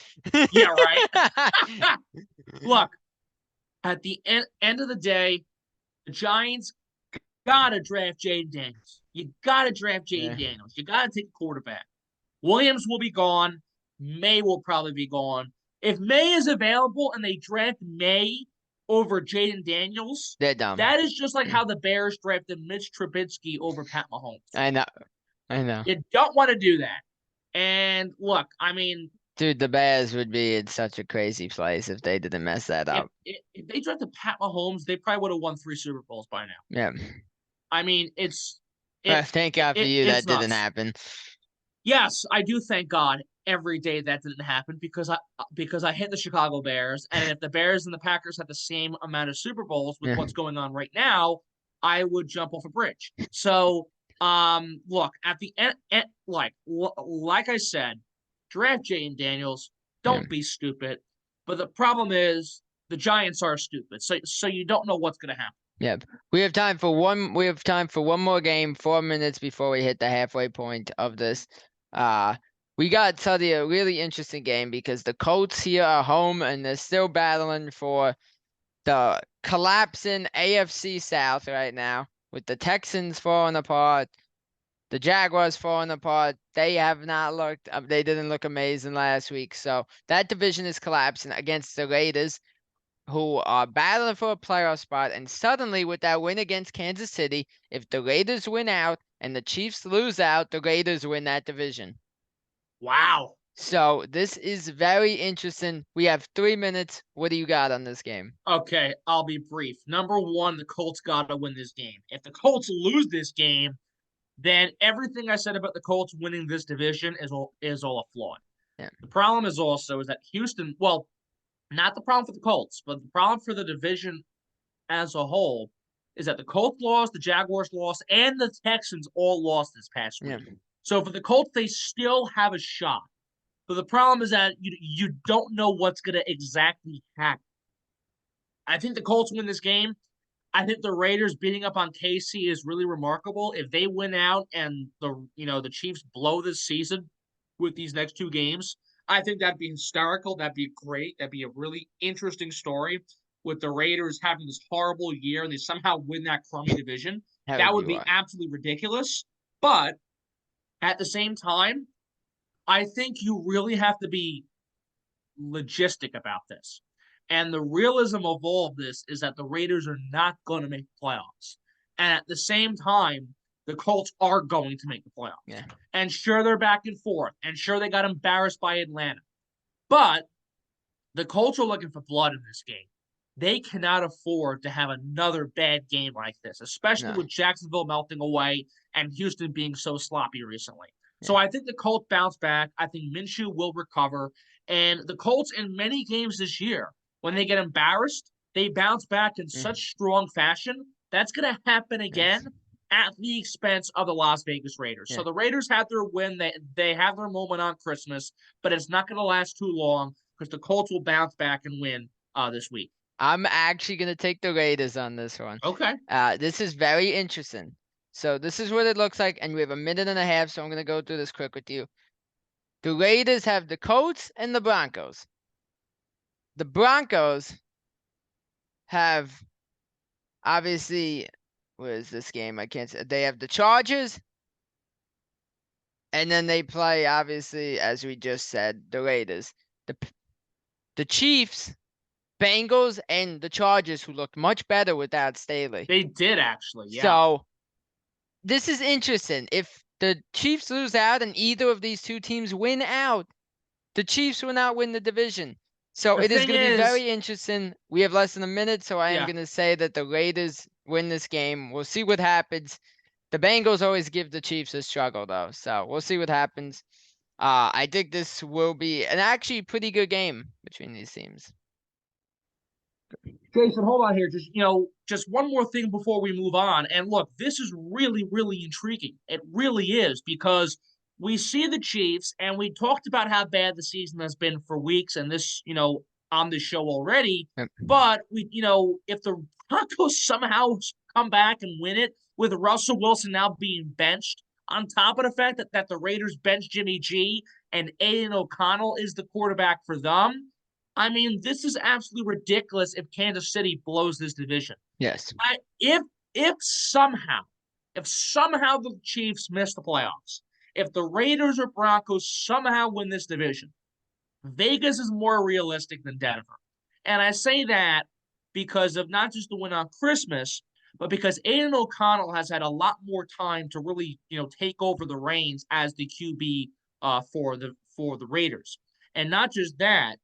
Speaker 2: yeah, right. Look, at the end of the day, the Giants gotta draft Jaden Daniels. You gotta draft
Speaker 1: Yeah.
Speaker 2: Jaden Daniels. You gotta take a quarterback. Williams will be gone. May will probably be gone. If May is available and they draft May over Jaden Daniels,
Speaker 1: They're dumb.
Speaker 2: that is just like how the Bears drafted Mitch Trubisky over Pat Mahomes.
Speaker 1: I know. I know.
Speaker 2: You don't want to do that. And look, I mean,
Speaker 1: Dude, the Bears would be in such a crazy place if they didn't mess that
Speaker 2: if,
Speaker 1: up.
Speaker 2: if they drafted Pat Mahomes, they probably would have won 3 Super Bowls by now.
Speaker 1: Yeah.
Speaker 2: I mean, it's
Speaker 1: Well,
Speaker 2: it,
Speaker 1: thank
Speaker 2: it,
Speaker 1: God for
Speaker 2: it
Speaker 1: you
Speaker 2: it's
Speaker 1: that didn't
Speaker 2: nuts.
Speaker 1: happen.
Speaker 2: Yes, I do thank God every day that didn't happen because I hit the Chicago Bears, and if the Bears and the Packers had the same amount of Super Bowls with
Speaker 1: Yeah.
Speaker 2: what's going on right now, I would jump off a bridge. So, look at the end, like I said, draft Jane Daniels.
Speaker 1: Yeah.
Speaker 2: Don't be stupid. But the problem is the Giants are stupid, so you don't know what's going to happen.
Speaker 1: Yep. We have time for one more game, 4 minutes before we hit the halfway point of this. Uh we got to tell you a really interesting game because the Colts here are home and they're still battling for the collapsing AFC South right now with the Texans falling apart, the Jaguars falling apart. They have not looked they didn't look amazing last week. So that division is collapsing against the Raiders who are battling for a playoff spot. And suddenly, with that win against Kansas City, if the Raiders win out and the Chiefs lose out, the Raiders win that division.
Speaker 2: Wow.
Speaker 1: So this is very interesting. We have 3 minutes. What do you got on this game?
Speaker 2: Okay, I'll be brief. Number one, the Colts got to win this game. If the Colts lose this game, then everything I said about the Colts winning this division is all a flaw.
Speaker 1: Yeah.
Speaker 2: The problem is that Houston, well, not the problem for the Colts, but the problem for the division as a whole is that the Colts lost, the Jaguars lost, and the Texans all lost this past
Speaker 1: Yeah.
Speaker 2: week. So for the Colts, they still have a shot. But the problem is that you don't know what's going to exactly happen. I think the Colts win this game. I think the Raiders beating up on KC is really remarkable. If they win out and the Chiefs blow this season with these next two games, I think that'd be hysterical. That'd be great. That'd be a really interesting story with the Raiders having this horrible year and they somehow win that crummy division.
Speaker 1: That
Speaker 2: That
Speaker 1: would be
Speaker 2: would be
Speaker 1: why.
Speaker 2: absolutely ridiculous. But at the same time, I think you really have to be logistic about this. And the realism of all of this is that the Raiders are not going to make the playoffs. And at the same time, the Colts are going to make the playoffs.
Speaker 1: Yeah.
Speaker 2: And sure, they're back and forth. And sure, they got embarrassed by Atlanta. But the Colts are looking for blood in this game. They cannot afford to have another bad game like this, especially
Speaker 1: No.
Speaker 2: with Jacksonville melting away and Houston being so sloppy recently. So
Speaker 1: Yeah.
Speaker 2: I think the Colts bounce back. I think Minshew will recover. And the Colts, in many games this year, when they get embarrassed, they bounce back in
Speaker 1: Yeah.
Speaker 2: such strong fashion. That's going to happen
Speaker 1: Yes.
Speaker 2: again at the expense of the Las Vegas Raiders.
Speaker 1: Yeah.
Speaker 2: So the Raiders had their win. They have their moment on Christmas, but it's not going to last too long because the Colts will bounce back and win this week.
Speaker 1: I'm actually gonna take the Raiders on this one.
Speaker 2: Okay.
Speaker 1: This is very interesting. So this is what it looks like, and we have a minute and a half, so I'm gonna go through this quick with you. The Raiders have the Colts and the Broncos. The Broncos have obviously, what is this game? I can't say. They have the Chargers, and then they play, obviously, as we just said, the Raiders. The Chiefs, Bengals, and the Chargers, who looked much better without Staley.
Speaker 2: They did actually, yeah.
Speaker 1: So this is interesting. If the Chiefs lose out and either of these two teams win out, the Chiefs will not win the division. So
Speaker 2: The
Speaker 1: it is
Speaker 2: thing
Speaker 1: going to be
Speaker 2: is,
Speaker 1: very interesting. We have less than a minute, so I am
Speaker 2: yeah,
Speaker 1: going to say that the Raiders win this game. We'll see what happens. The Bengals always give the Chiefs a struggle, though, so we'll see what happens. I think this will be an actually pretty good game between these teams.
Speaker 2: Jason, hold on here. Just one more thing before we move on. And look, this is really, really intriguing. It really is because we see the Chiefs, and we talked about how bad the season has been for weeks, and this, on this show already.
Speaker 1: Yep.
Speaker 2: But if the Broncos somehow come back and win it with Russell Wilson now being benched, on top of the fact that the Raiders benched Jimmy G and Aiden O'Connell is the quarterback for them. I mean, this is absolutely ridiculous if Kansas City blows this division.
Speaker 1: Yes.
Speaker 2: If somehow the Chiefs miss the playoffs, if the Raiders or Broncos somehow win this division, Vegas is more realistic than Denver. And I say that because of not just the win on Christmas, but because Aiden O'Connell has had a lot more time to really, take over the reins as the QB for the Raiders. And not just that,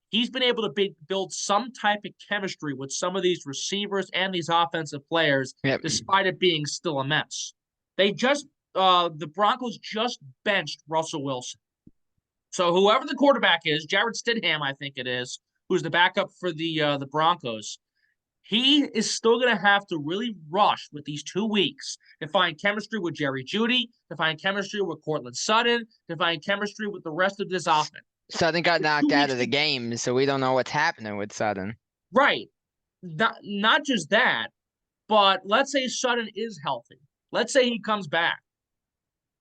Speaker 2: he's been able to build some type of chemistry with some of these receivers and these offensive players,
Speaker 1: Yep.
Speaker 2: despite it being still a mess. They just the Broncos just benched Russell Wilson. So whoever the quarterback is, Jared Stidham, I think it is, who's the backup for the Broncos, he is still going to have to really rush with these 2 weeks to find chemistry with Jerry Jeudy, to find chemistry with Cortland Sutton, to find chemistry with the rest of this offense.
Speaker 1: Sutton got
Speaker 2: The
Speaker 1: knocked
Speaker 2: two
Speaker 1: out
Speaker 2: weeks
Speaker 1: of the
Speaker 2: to
Speaker 1: game, so we don't know what's happening with Sutton.
Speaker 2: right, not just that, but let's say Sutton is healthy. Let's say he comes back.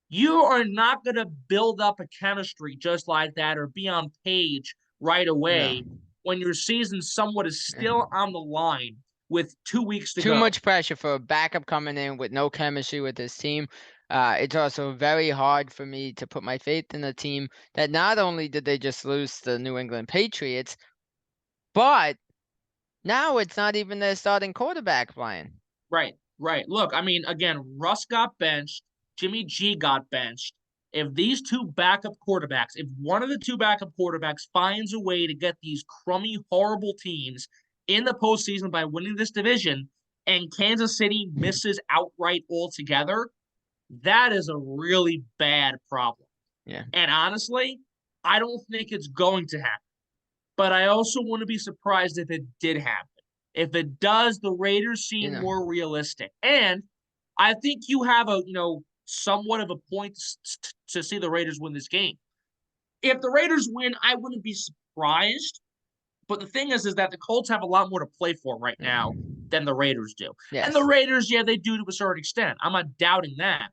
Speaker 2: You are not going to build up a chemistry just like that or be on page right
Speaker 1: No.
Speaker 2: away when your season somewhat is still on the line with 2 weeks to
Speaker 1: Too
Speaker 2: go.
Speaker 1: much pressure for a backup coming in with no chemistry with his team. It's also very hard for me to put my faith in a team that not only did they just lose to the New England Patriots, but now it's not even their starting quarterback playing.
Speaker 2: Right, right. Look, I mean, again, Russ got benched, Jimmy G got benched. If these two backup quarterbacks, if one of the two backup quarterbacks finds a way to get these crummy, horrible teams in the postseason by winning this division, and Kansas City misses outright altogether, that is a really bad problem.
Speaker 1: Yeah,
Speaker 2: And honestly, I don't think it's going to happen. But I also wouldn't be surprised if it did happen. If it does, the Raiders
Speaker 1: you
Speaker 2: seem
Speaker 1: know.
Speaker 2: more realistic. And I think you have a, somewhat of a point to see the Raiders win this game. If the Raiders win, I wouldn't be surprised. But the thing is that the Colts have a lot more to play for right
Speaker 1: Yeah.
Speaker 2: now than the Raiders do. And the
Speaker 1: Yes.
Speaker 2: Raiders, yeah, they do to a certain extent. I'm not doubting that.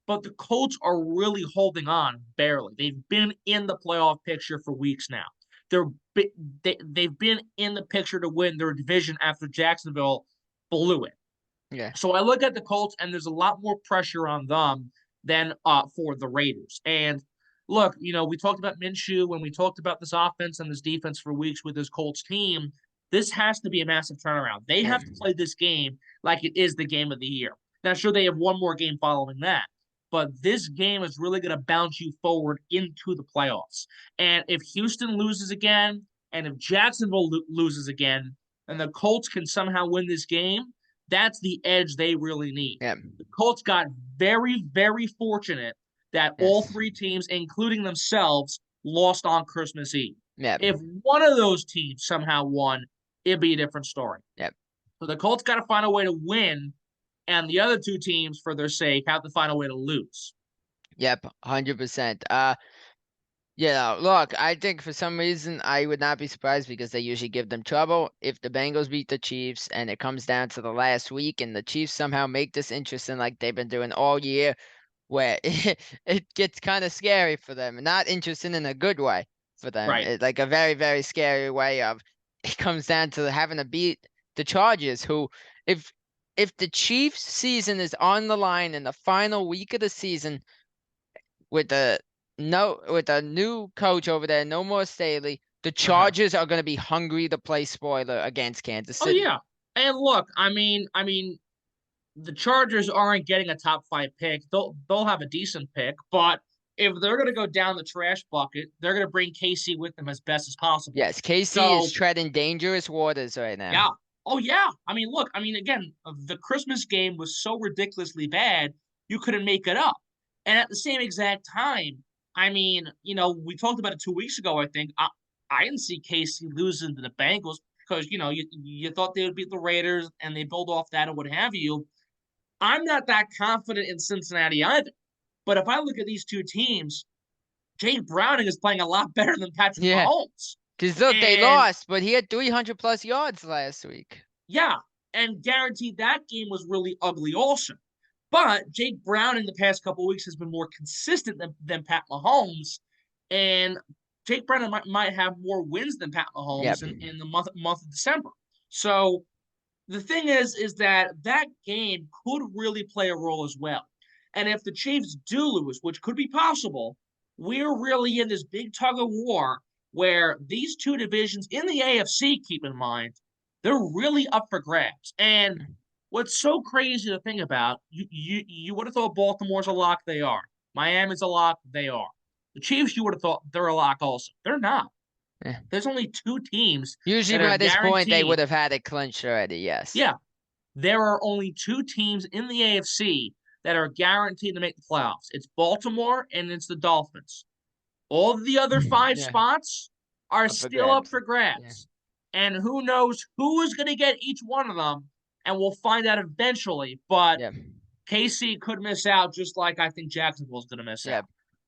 Speaker 2: But the Colts are really holding on barely. They've been in the playoff picture for weeks now. They're they've been in the picture to win their division after Jacksonville blew it.
Speaker 1: Yeah.
Speaker 2: So I look at the Colts, and there's a lot more pressure on them than for the Raiders. And look, we talked about Minshew when we talked about this offense and this defense for weeks with this Colts team. This has to be a massive turnaround. They
Speaker 1: Yeah.
Speaker 2: have to play this game like it is the game of the year. Now, sure, they have one more game following that, but this game is really going to bounce you forward into the playoffs. And if Houston loses again, and if Jacksonville loses again, and the Colts can somehow win this game, that's the edge they really need.
Speaker 1: Yeah.
Speaker 2: The Colts got very, very fortunate that all
Speaker 1: Yes.
Speaker 2: three teams, including themselves, lost on Christmas Eve.
Speaker 1: Yeah.
Speaker 2: If one of those teams somehow won, it'd be a different story.
Speaker 1: Yeah.
Speaker 2: So the Colts got to find a way to win, and the other two teams, for their sake, have to find a way to lose.
Speaker 1: Yep. 100%. Yeah, look, I think for some reason I would not be surprised because they usually give them trouble. If the Bengals beat the Chiefs and it comes down to the last week and the Chiefs somehow make this interesting like they've been doing all year, where it gets kind of scary for them. Not interesting in a good way for them.
Speaker 2: Right.
Speaker 1: It's like a very, very scary way of it comes down to having to beat the Chargers, who if if the Chiefs season is on the line in the final week of the season with the no with a new coach over there, no more Staley, the
Speaker 2: Uh-huh.
Speaker 1: Chargers are going to be hungry to play spoiler against Kansas
Speaker 2: Oh
Speaker 1: City.
Speaker 2: yeah. And look, I mean, the Chargers aren't getting a top five pick. They'll have a decent pick, but if they're going to go down the trash bucket, they're going to bring KC with them as best as possible.
Speaker 1: Yes, KC is
Speaker 2: So
Speaker 1: treading dangerous waters right now.
Speaker 2: yeah, oh yeah. I mean, look, I mean, again, the Christmas game was so ridiculously bad you couldn't make it up. And at the same exact time, I mean, we talked about it 2 weeks ago. I think I didn't see KC losing to the Bengals because you thought they would beat the Raiders and they build off that or what have you. I'm not that confident in Cincinnati either. But if I look at these two teams, Jake Browning is playing a lot better than Patrick
Speaker 1: Yeah.
Speaker 2: Mahomes.
Speaker 1: Because look, they
Speaker 2: And
Speaker 1: lost, but he had 300 plus yards last week.
Speaker 2: yeah, and guaranteed that game was really ugly also. But Jake Browning the past couple of weeks has been more consistent than Pat Mahomes. And Jake Browning might have more wins than Pat
Speaker 1: Yep.
Speaker 2: Mahomes in the month of December. So the thing is that game could really play a role as well. And if the Chiefs do lose, which could be possible, we're really in this big tug of war where these two divisions in the AFC, keep in mind, they're really up for grabs. And what's so crazy to think about, you would have thought Baltimore's a lock, they are. Miami's a lock, they are. The Chiefs, you would have thought they're a lock also. They're not.
Speaker 1: Yeah.
Speaker 2: There's only two teams
Speaker 1: Usually
Speaker 2: that are
Speaker 1: by this point, they would
Speaker 2: guaranteed.
Speaker 1: have had it clinched already, yes.
Speaker 2: Yeah, there are only two teams in the AFC that are guaranteed to make the playoffs. It's Baltimore and it's the Dolphins. All of the other five
Speaker 1: Yeah,
Speaker 2: spots are
Speaker 1: up for
Speaker 2: still up
Speaker 1: grabs.
Speaker 2: for
Speaker 1: Yeah,
Speaker 2: grabs. And who knows who is going to get each one of them, and we'll find out eventually. But
Speaker 1: yeah,
Speaker 2: KC could miss out just like I think Jacksonville's going to miss
Speaker 1: yeah.
Speaker 2: out.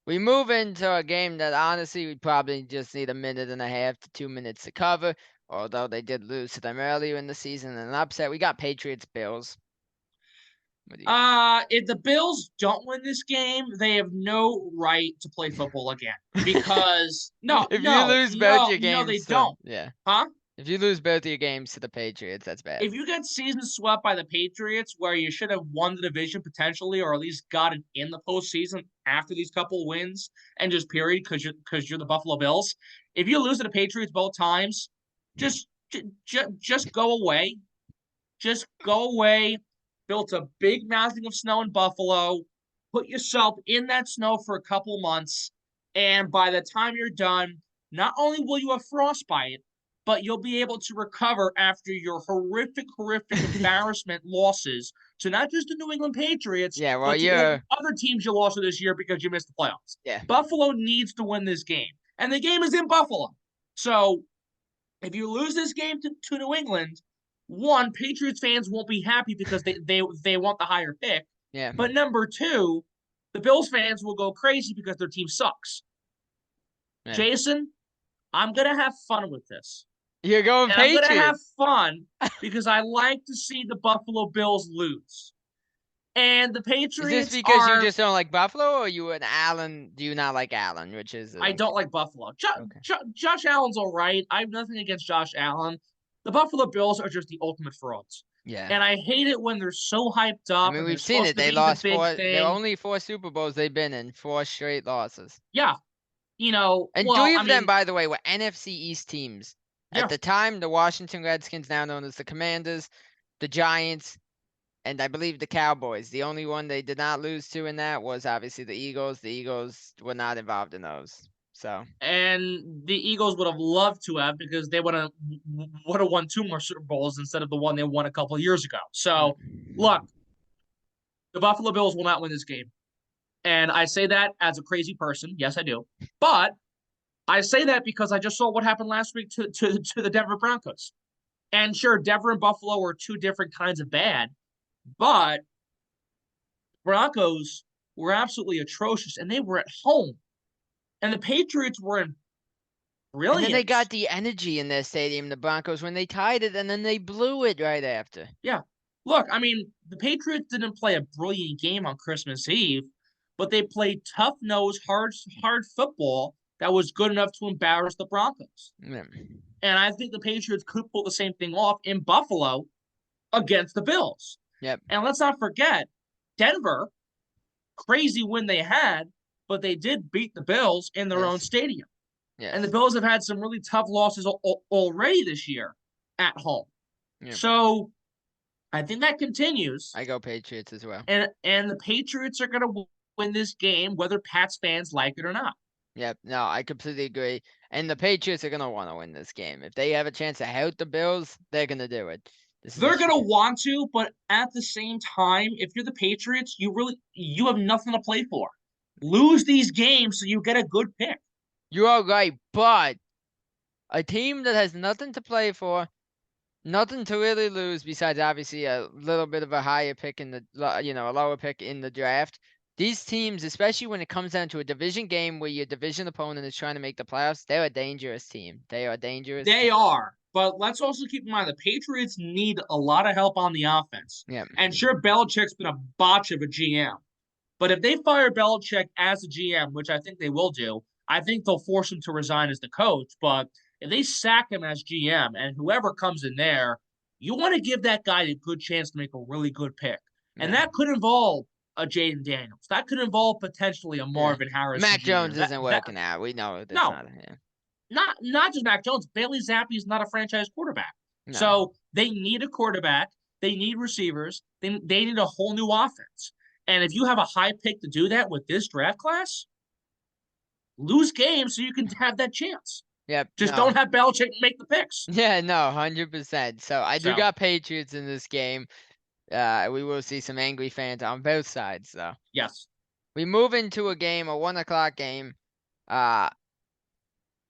Speaker 1: We move into a game that honestly we probably just need a minute and a half to 2 minutes to cover. Although they did lose to them earlier in the season in an upset. We got Patriots Bills. What do you
Speaker 2: If the Bills don't win this game, they have no right to play football again.
Speaker 1: got?
Speaker 2: Because
Speaker 1: If you lose both your
Speaker 2: they
Speaker 1: games to
Speaker 2: don't.
Speaker 1: yeah.
Speaker 2: Huh?
Speaker 1: If you lose both your games to the Patriots, that's bad.
Speaker 2: If you get season swept by the Patriots, where you should have won the division potentially, or at least got it in the postseason after these couple wins, and just period, because you're the Buffalo Bills. If you lose to the Patriots both times, just just go away. Just go away. Built a big mountain of snow in Buffalo. Put yourself in that snow for a couple months, and by the time you're done, not only will you have frostbite, but you'll be able to recover after your horrific embarrassment losses to not just the New England Patriots,
Speaker 1: Yeah, well
Speaker 2: but to all
Speaker 1: you're
Speaker 2: the other teams you lost to this year because you missed the playoffs.
Speaker 1: yeah.
Speaker 2: Buffalo needs to win this game, and the game is in Buffalo. So if you lose this game to New England, one, Patriots fans won't be happy because they want the higher pick.
Speaker 1: Yeah.
Speaker 2: But number two, the Bills fans will go crazy because their team sucks.
Speaker 1: Yeah.
Speaker 2: Jason, I'm gonna have fun with this.
Speaker 1: You're going
Speaker 2: And I'm gonna have
Speaker 1: Patriots.
Speaker 2: fun because I like to see the Buffalo Bills lose. And the
Speaker 1: Is this
Speaker 2: Patriots
Speaker 1: because you
Speaker 2: are
Speaker 1: just don't like Buffalo or you an Allen do you not like Allen, which is
Speaker 2: I don't like Buffalo.
Speaker 1: okay.
Speaker 2: Josh Allen's all right. I have nothing against Josh Allen. The Buffalo Bills are just the ultimate frauds.
Speaker 1: Yeah.
Speaker 2: And I hate it when they're so hyped
Speaker 1: I
Speaker 2: up
Speaker 1: mean
Speaker 2: and they're
Speaker 1: we've seen
Speaker 2: supposed
Speaker 1: it.
Speaker 2: to
Speaker 1: They
Speaker 2: be the
Speaker 1: lost
Speaker 2: big
Speaker 1: there are
Speaker 2: thing.
Speaker 1: only 4 Super Bowls they've been in, 4 straight losses.
Speaker 2: Yeah.
Speaker 1: And
Speaker 2: Well,
Speaker 1: three
Speaker 2: I
Speaker 1: of them,
Speaker 2: mean,
Speaker 1: by the way, were NFC East teams. At
Speaker 2: yeah.
Speaker 1: the time, the Washington Redskins, now known as the Commanders, the Giants, and I believe the Cowboys. The only one they did not lose to in that was obviously the Eagles. The Eagles were not involved in those. So
Speaker 2: And the Eagles would have loved to have because they would have won 2 more Super Bowls instead of the one they won a couple of years ago. So look,
Speaker 1: mm.
Speaker 2: the Buffalo Bills will not win this game. And I say that as a crazy person. Yes, I do. But I say that because I just saw what happened last week to the Denver Broncos. And sure, Denver and Buffalo are two different kinds of bad, but Broncos were absolutely atrocious, and they were at home. And the Patriots were in
Speaker 1: And then they got
Speaker 2: brilliance.
Speaker 1: the energy in their stadium, the Broncos, when they tied it, and then they blew it right after.
Speaker 2: Yeah. Look, I mean, the Patriots didn't play a brilliant game on Christmas Eve, but they played tough nosed, hard football that was good enough to embarrass the Broncos.
Speaker 1: Yeah.
Speaker 2: And I think the Patriots could pull the same thing off in Buffalo against the Bills.
Speaker 1: Yep.
Speaker 2: And let's not forget, Denver, crazy win they had, but they did beat the Bills in their own
Speaker 1: Yes.
Speaker 2: stadium. And the
Speaker 1: Yes.
Speaker 2: Bills have had some really tough losses already this year at home.
Speaker 1: Yep.
Speaker 2: So I think that continues.
Speaker 1: I go Patriots as well.
Speaker 2: And the Patriots are going to win this game, whether Pats fans like it or not.
Speaker 1: Yep. No, I completely agree. And the Patriots are gonna want to win this game. If they have a chance to help the Bills, they're gonna do it. This is a
Speaker 2: They're going to want to, but at the same time, if you're the Patriots, you have nothing to play for. Lose these games so you get a good pick.
Speaker 1: you are right, but a team that has nothing to play for, nothing to really lose besides obviously a little bit of a higher pick in the a lower pick in the draft. These teams, especially when it comes down to a division game where your division opponent is trying to make the playoffs, they're a dangerous team. They are a dangerous
Speaker 2: They
Speaker 1: team.
Speaker 2: are. But let's also keep in mind the Patriots need a lot of help on the offense.
Speaker 1: Yeah.
Speaker 2: And sure, Belichick's been a botch of a GM. But if they fire Belichick as a GM, which I think they will do, I think they'll force him to resign as the coach. But if they sack him as GM and whoever comes in there, you want to give that guy a good chance to make a really good pick. And
Speaker 1: Yeah.
Speaker 2: that could involve a Jaden Daniels. That could involve potentially a
Speaker 1: Yeah.
Speaker 2: Marvin Harrison
Speaker 1: Mac
Speaker 2: Jr.
Speaker 1: Jones
Speaker 2: That
Speaker 1: isn't
Speaker 2: that
Speaker 1: working out. We know that's
Speaker 2: no,
Speaker 1: not yeah.
Speaker 2: not just Mac Jones. Bailey Zappi is not a franchise quarterback.
Speaker 1: No.
Speaker 2: So they need a quarterback. They need receivers. They need a whole new offense. And if you have a high pick to do that with this draft class, lose games so you can have that chance.
Speaker 1: Yep.
Speaker 2: Just
Speaker 1: No.
Speaker 2: don't have Belichick make the picks.
Speaker 1: Yeah, no, 100%. So I do
Speaker 2: So
Speaker 1: got Patriots in this game. we will see some angry fans on both sides, though.
Speaker 2: Yes.
Speaker 1: We move into a game, a 1 o'clock game. Uh,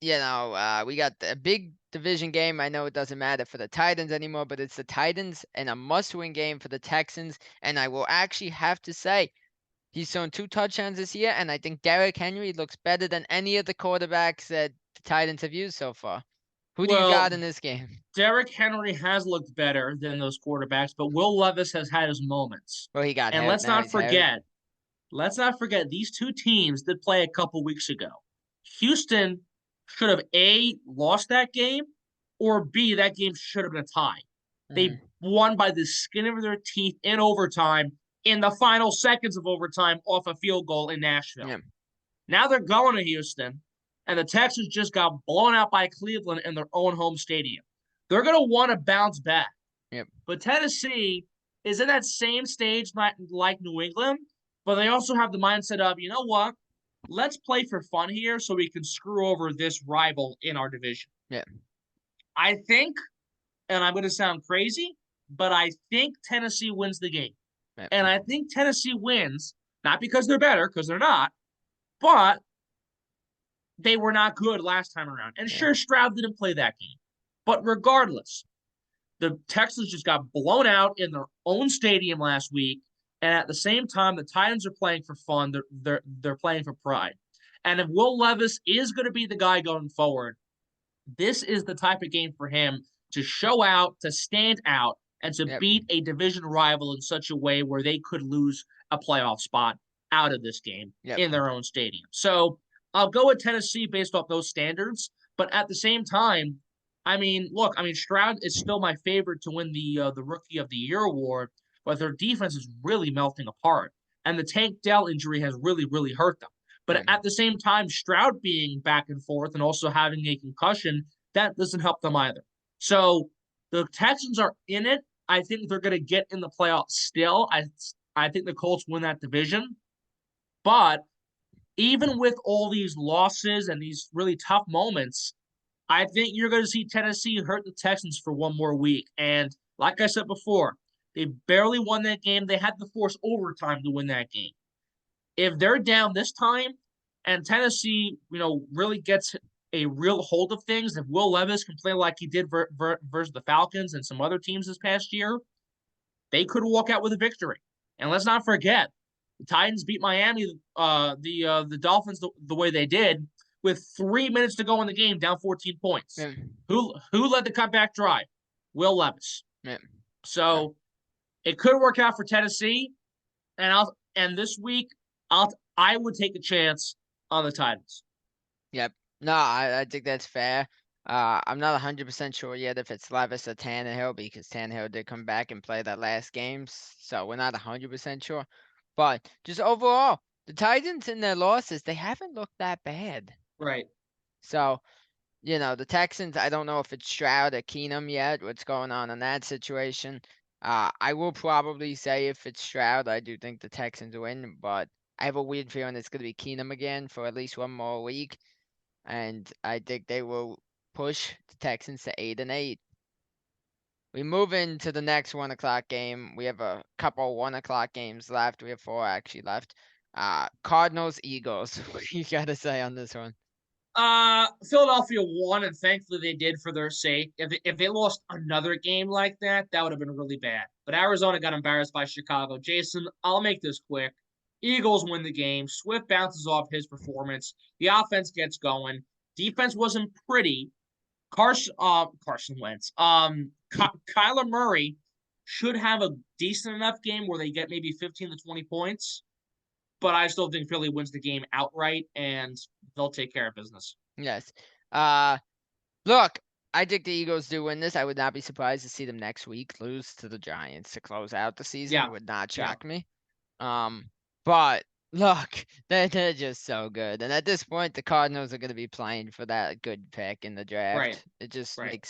Speaker 1: we got a big division game. I know it doesn't matter for the Titans anymore, but it's the Titans and a must-win game for the Texans. And I will actually have to say, he's thrown 2 touchdowns this year, and I think Derrick Henry looks better than any of the quarterbacks that the Titans have used so far. Who do you got
Speaker 2: Well,
Speaker 1: in this game?
Speaker 2: Derrick Henry has looked better than those quarterbacks, but Will Levis has had his moments.
Speaker 1: Well, he got
Speaker 2: And
Speaker 1: hurt. Now he's hurt.
Speaker 2: let's not forget these two teams did play a couple weeks ago. Houston should have A, lost that game, or B, that game should have been a tie. They
Speaker 1: Mm,
Speaker 2: won by the skin of their teeth in overtime in the final seconds of overtime off a field goal in Nashville.
Speaker 1: yeah,
Speaker 2: Now they're going to Houston, and the Texans just got blown out by Cleveland in their own home stadium. They're going to want to bounce back.
Speaker 1: yep,
Speaker 2: But Tennessee is in that same stage like New England, but they also have the mindset of, you know what? Let's play for fun here so we can screw over this rival in our division.
Speaker 1: yeah,
Speaker 2: I think, and I'm going to sound crazy, but I think Tennessee wins the game.
Speaker 1: yep,
Speaker 2: And I think Tennessee wins, not because they're better, because they're not, but they were not good last time around. And
Speaker 1: yeah,
Speaker 2: sure, Stroud didn't play that game. But regardless, the Texans just got blown out in their own stadium last week. And at the same time, the Titans are playing for fun. They're playing for pride. And if Will Levis is going to be the guy going forward, this is the type of game for him to show out, to stand out, and to
Speaker 1: yep,
Speaker 2: beat a division rival in such a way where they could lose a playoff spot out of this game
Speaker 1: yep,
Speaker 2: in their own stadium. So I'll go with Tennessee based off those standards. But at the same time, look, Stroud is still my favorite to win the Rookie of the Year award, but their defense is really melting apart, and the Tank Dell injury has really, really hurt them. But
Speaker 1: yep,
Speaker 2: at the same time, Stroud being back and forth and also having a concussion, that doesn't help them either. So the Texans are in it. I think they're going to get in the playoffs still. I think the Colts win that division. But even with all these losses and these really tough moments, I think you're going to see Tennessee hurt the Texans for one more week. And like I said before, they barely won that game. They had to force overtime to win that game. If they're down this time and Tennessee, really gets a real hold of things, if Will Levis can play like he did versus the Falcons and some other teams this past year, they could walk out with a victory. And let's not forget, the Titans beat Miami, the Dolphins the way they did with 3 minutes to go in the game, down 14 points.
Speaker 1: yep,
Speaker 2: Who led the comeback drive? Will Levis.
Speaker 1: yep. So,
Speaker 2: So it could work out for Tennessee, and this week I would take a chance on the Titans.
Speaker 1: yep. No, I think that's fair. I'm not 100% sure yet if it's Levis or Tannehill because Tannehill did come back and play that last game, so we're not 100% sure. But just overall, the Titans in their losses, they haven't looked that bad.
Speaker 2: Right.
Speaker 1: So, the Texans, I don't know if it's Stroud or Keenum yet, what's going on in that situation. I will probably say if it's Stroud, I do think the Texans win, but I have a weird feeling it's going to be Keenum again for at least one more week. And I think they will push the Texans to 8-8. We move into the next 1 o'clock game. We have a couple 1 o'clock games left. We have 4 actually left. Cardinals, Eagles. What do you got to say on this one?
Speaker 2: Philadelphia won, and thankfully they did for their sake. If they lost another game like that, that would have been really bad. But Arizona got embarrassed by Chicago. Jason, I'll make this quick. Eagles win the game. Swift bounces off his performance. The offense gets going. Defense wasn't pretty. Carson Wentz. Kyler Murray should have a decent enough game where they get maybe 15 to 20 points. But I still think Philly wins the game outright, and they'll take care of business.
Speaker 1: Yes. Uh, Look, I think the Eagles do win this. I would not be surprised to see them next week lose to the Giants to close out the season.
Speaker 2: Yeah,
Speaker 1: It would not
Speaker 2: yeah,
Speaker 1: shock me. But look, they're just so good. And at this point, the Cardinals are going to be playing for that good pick in the
Speaker 2: right,
Speaker 1: draft. It just
Speaker 2: right.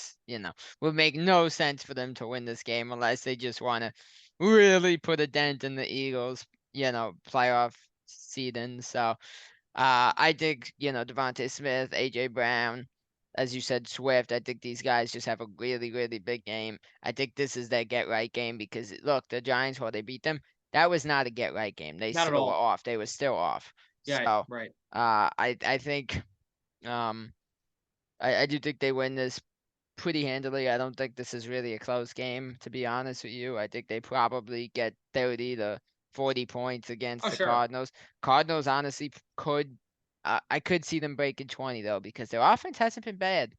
Speaker 1: would make no sense for them to win this game unless they just want to really put a dent in the Eagles, playoff seeding. So, I think, Devontae Smith, AJ Brown, as you said, Swift. I think these guys just have a really, really big game. I think this is their get right game because look, the Giants, while they beat them, that was not a get right game. They
Speaker 2: Not at
Speaker 1: still were
Speaker 2: all.
Speaker 1: off. They were still off.
Speaker 2: Yeah,
Speaker 1: So,
Speaker 2: right.
Speaker 1: I think um I do think they win this pretty handily. I don't think this is really a close game, to be honest with you. I think they probably get 30 to 40 points against
Speaker 2: Oh,
Speaker 1: the
Speaker 2: sure.
Speaker 1: Cardinals. Cardinals honestly could I could see them breaking 20 though because their offense hasn't been bad.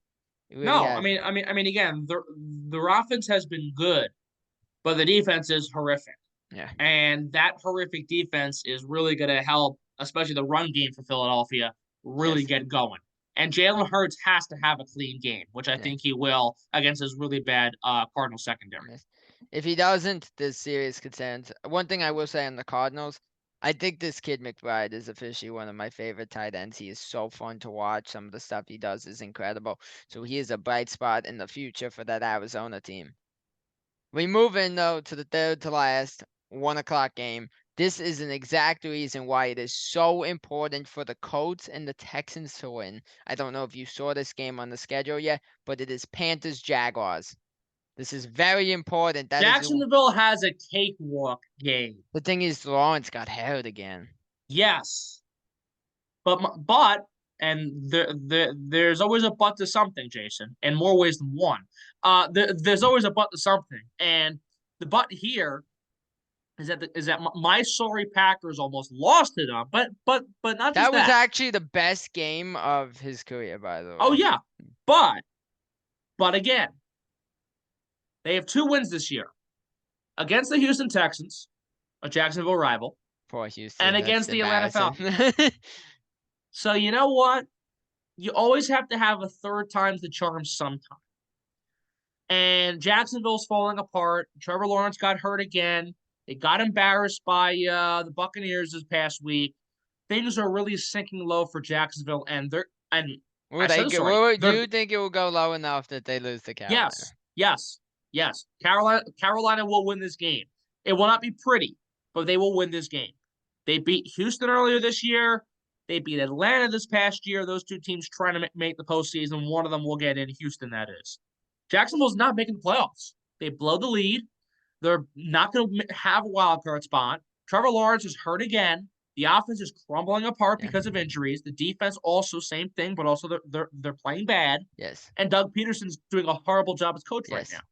Speaker 1: It really
Speaker 2: No,
Speaker 1: hasn't.
Speaker 2: again, their offense has been good, but the defense is horrific.
Speaker 1: Yeah.
Speaker 2: And that horrific defense is really going to help, especially the run game for Philadelphia, really
Speaker 1: Yes.
Speaker 2: get going. And Jalen Hurts has to have a clean game, which I
Speaker 1: Yeah.
Speaker 2: think he will against his really bad Cardinal secondary.
Speaker 1: Yes. If he doesn't, there's serious concerns. One thing I will say on the Cardinals, I think this kid McBride is officially one of my favorite tight ends. He is so fun to watch. Some of the stuff he does is incredible. So he is a bright spot in the future for that Arizona team. We move in though to the third to last 1 o'clock game. This is an exact reason why it is so important for the Colts and the Texans to win. I don't know if you saw this game on the schedule yet, but it is Panthers Jaguars. This is very important. That is
Speaker 2: Jacksonville has a cakewalk game.
Speaker 1: the thing is Lawrence got hurt again.
Speaker 2: Yes, but and there's always a but to something, Jason, in more ways than one. There's always a but to something, and the but here is that my sorry Packers almost lost to them, but not just
Speaker 1: That was
Speaker 2: that.
Speaker 1: actually the best game of his career, by the
Speaker 2: Oh
Speaker 1: way.
Speaker 2: yeah, but again, they have 2 wins this year against the Houston Texans, a Jacksonville rival,
Speaker 1: Poor
Speaker 2: and
Speaker 1: Houston, that's
Speaker 2: against the Atlanta
Speaker 1: embarrassing.
Speaker 2: Falcons. So you know what? You always have to have a third time's the charm sometime. And Jacksonville's falling apart. Trevor Lawrence got hurt again. They got embarrassed by the Buccaneers this past week. Things are really sinking low for Jacksonville, and I said this already.
Speaker 1: Do
Speaker 2: They're
Speaker 1: you think it will go low enough that they lose to Carolina?
Speaker 2: yes, yes, yes. Carolina will win this game. It will not be pretty, but they will win this game. They beat Houston earlier this year. They beat Atlanta this past year. Those two teams trying to make the postseason. One of them will get in. Houston, that is. Jacksonville's not making the playoffs. They blow the lead. They're not going to have a wild card spot. Trevor Lawrence is hurt again. The offense is crumbling apart
Speaker 1: Yeah.
Speaker 2: because of injuries. The defense also same thing, but also they're playing bad.
Speaker 1: Yes.
Speaker 2: And Doug Peterson's doing a horrible job as coach right
Speaker 1: Yes.
Speaker 2: now.
Speaker 1: I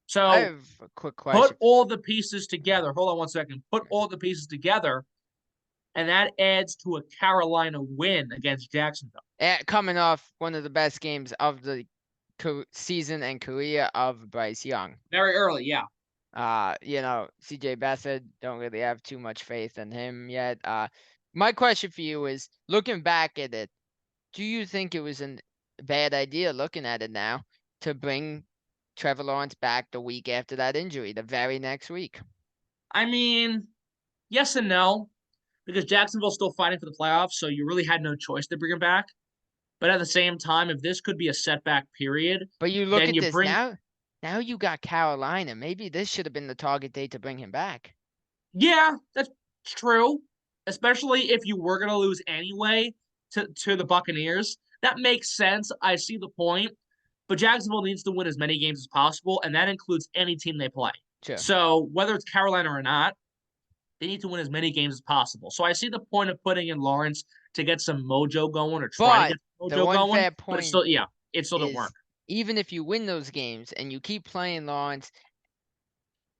Speaker 2: So
Speaker 1: have a quick
Speaker 2: put
Speaker 1: question.
Speaker 2: all the pieces together. Hold on one second. Put all the pieces together, and that adds to a Carolina win against Jacksonville.
Speaker 1: Coming off one of the best games of the season and career of Bryce Young.
Speaker 2: Very early, yeah.
Speaker 1: CJ Beathard, don't really have too much faith in him yet. My question for you is, looking back at it, do you think it was a bad idea, looking at it now, to bring Trevor Lawrence back the week after that injury, the very next week?
Speaker 2: I mean, yes and no, because Jacksonville's still fighting for the playoffs, so you really had no choice to bring him back. But at the same time, if this could be a setback period,
Speaker 1: But you look
Speaker 2: then
Speaker 1: at
Speaker 2: you
Speaker 1: this
Speaker 2: bring
Speaker 1: now. Now you got Carolina. Maybe this should have been the target date to bring him back.
Speaker 2: yeah, that's true. Especially if you were gonna lose anyway to the Buccaneers. That makes sense. I see the point. But Jacksonville needs to win as many games as possible, and that includes any team they play.
Speaker 1: Sure.
Speaker 2: So whether it's Carolina or not, they need to win as many games as possible. So I see the point of putting in Lawrence to get some mojo going or try to
Speaker 1: But
Speaker 2: get some
Speaker 1: the
Speaker 2: mojo
Speaker 1: one
Speaker 2: going,
Speaker 1: fair
Speaker 2: but
Speaker 1: point
Speaker 2: it still didn't
Speaker 1: is
Speaker 2: work.
Speaker 1: even if you win those games and you keep playing Lawrence,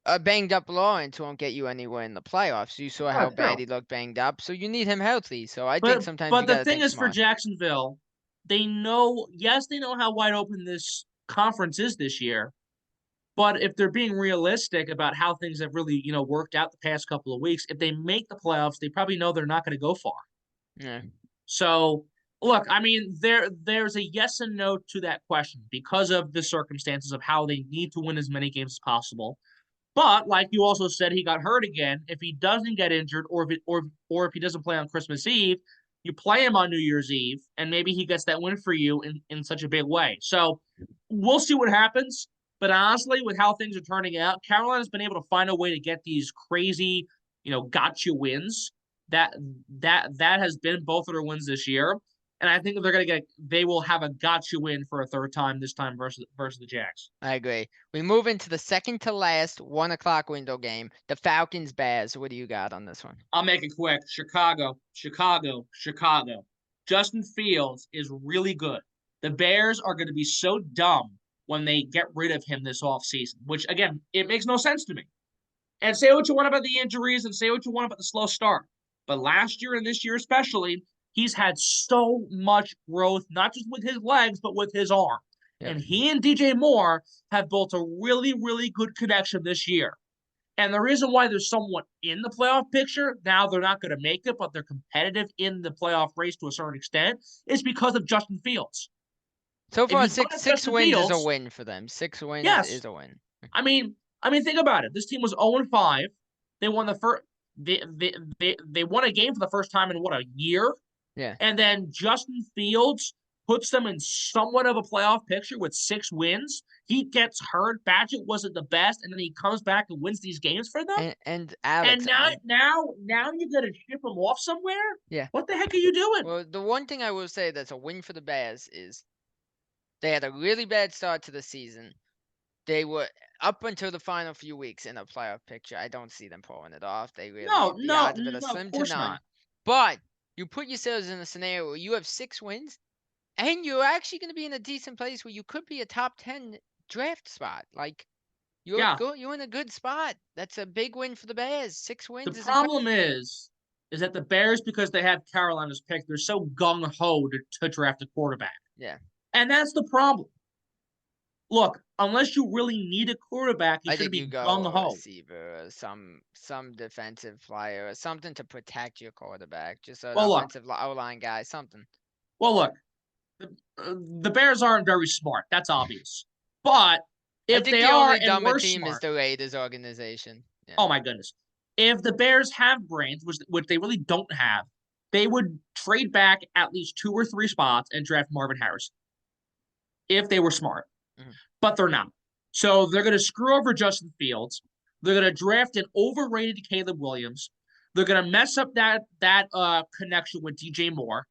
Speaker 1: a banged up Lawrence won't get you anywhere in the playoffs. You saw
Speaker 2: Yeah,
Speaker 1: how bad
Speaker 2: true.
Speaker 1: he looked banged up, so you need him healthy. So I think
Speaker 2: But
Speaker 1: sometimes you
Speaker 2: but the
Speaker 1: got to
Speaker 2: thing
Speaker 1: think
Speaker 2: is for
Speaker 1: smart.
Speaker 2: Jacksonville, they know yes, they know how wide open this conference is this year. But if they're being realistic about how things have really, worked out the past couple of weeks, if they make the playoffs, they probably know they're not going to go far.
Speaker 1: Yeah.
Speaker 2: So, look, I mean, there's a yes and no to that question because of the circumstances of how they need to win as many games as possible. But like you also said, he got hurt again. If he doesn't get injured, or if he doesn't play on Christmas Eve, you play him on New Year's Eve, and maybe he gets that win for you in such a big way. So we'll see what happens. But honestly, with how things are turning out, Carolina's been able to find a way to get these crazy, gotcha wins. That has been both of their wins this year. and I think they will have a gotcha win for a third time this time versus the Jags.
Speaker 1: I agree. We move into the second to last 1 o'clock window game. The Falcons Bears. What do you got on this one?
Speaker 2: I'll make it quick. Chicago, Chicago, Chicago. Justin Fields is really good. The Bears are going to be so dumb when they get rid of him this offseason, which, again, it makes no sense to me. And say what you want about the injuries and say what you want about the slow start. But last year and this year especially, he's had so much growth, not just with his legs, but with his arm.
Speaker 1: Yep.
Speaker 2: And he and DJ Moore have built a really, really good connection this year. And the reason why there's someone in the playoff picture, now they're not going to make it, but they're competitive in the playoff race to a certain extent, is because of Justin Fields.
Speaker 1: So
Speaker 2: If
Speaker 1: far,
Speaker 2: you don't have
Speaker 1: six
Speaker 2: Justin
Speaker 1: wins is a
Speaker 2: Fields,
Speaker 1: win for them. 6 wins
Speaker 2: yes.
Speaker 1: is a win.
Speaker 2: I mean, think about it. This team was 0-5. They won the first. They won a game for the first time in what, a year?
Speaker 1: Yeah.
Speaker 2: And then Justin Fields puts them in somewhat of a playoff picture with 6 wins. He gets hurt. Badgett wasn't the best, and then he comes back and wins these games for them.
Speaker 1: And Alex,
Speaker 2: And now you got to ship him off somewhere?
Speaker 1: Yeah.
Speaker 2: What the heck are you doing?
Speaker 1: Well, the one thing I will say that's a win for the Bears is they had a really bad start to the season. They were up until the final few weeks in a playoff picture. I don't see them pulling it off. They really the odds of it are slim to none.
Speaker 2: Not.
Speaker 1: But you put yourselves in a scenario where you have 6 wins, and you're actually going to be in a decent place where you could be a top 10 draft spot. Like you're in a good spot. That's a big win for the Bears. 6 wins
Speaker 2: The
Speaker 1: is
Speaker 2: problem
Speaker 1: impressive.
Speaker 2: is that the Bears, because they have Carolina's pick, they're so gung ho to draft a quarterback.
Speaker 1: Yeah.
Speaker 2: And that's the problem. Look, unless you really need a quarterback, you
Speaker 1: I
Speaker 2: should
Speaker 1: think
Speaker 2: be
Speaker 1: you go
Speaker 2: gung
Speaker 1: a
Speaker 2: ho.
Speaker 1: receiver, or some defensive flyer, or something to protect your quarterback. Just an
Speaker 2: Well, look.
Speaker 1: offensive O-line guy, something.
Speaker 2: Well, look. The Bears aren't very smart. That's obvious. But
Speaker 1: I
Speaker 2: if
Speaker 1: think
Speaker 2: they
Speaker 1: the
Speaker 2: are
Speaker 1: only
Speaker 2: and
Speaker 1: dumber
Speaker 2: we're
Speaker 1: team is
Speaker 2: smart,
Speaker 1: the Raiders organization. Yeah.
Speaker 2: oh my goodness. If the Bears have brains, which they really don't have, they would trade back at least 2 or 3 spots and draft Marvin Harrison if they were smart.
Speaker 1: Mm-hmm.
Speaker 2: But they're not. So they're going to screw over Justin Fields. They're going to draft an overrated Caleb Williams. They're going to mess up that connection with DJ Moore.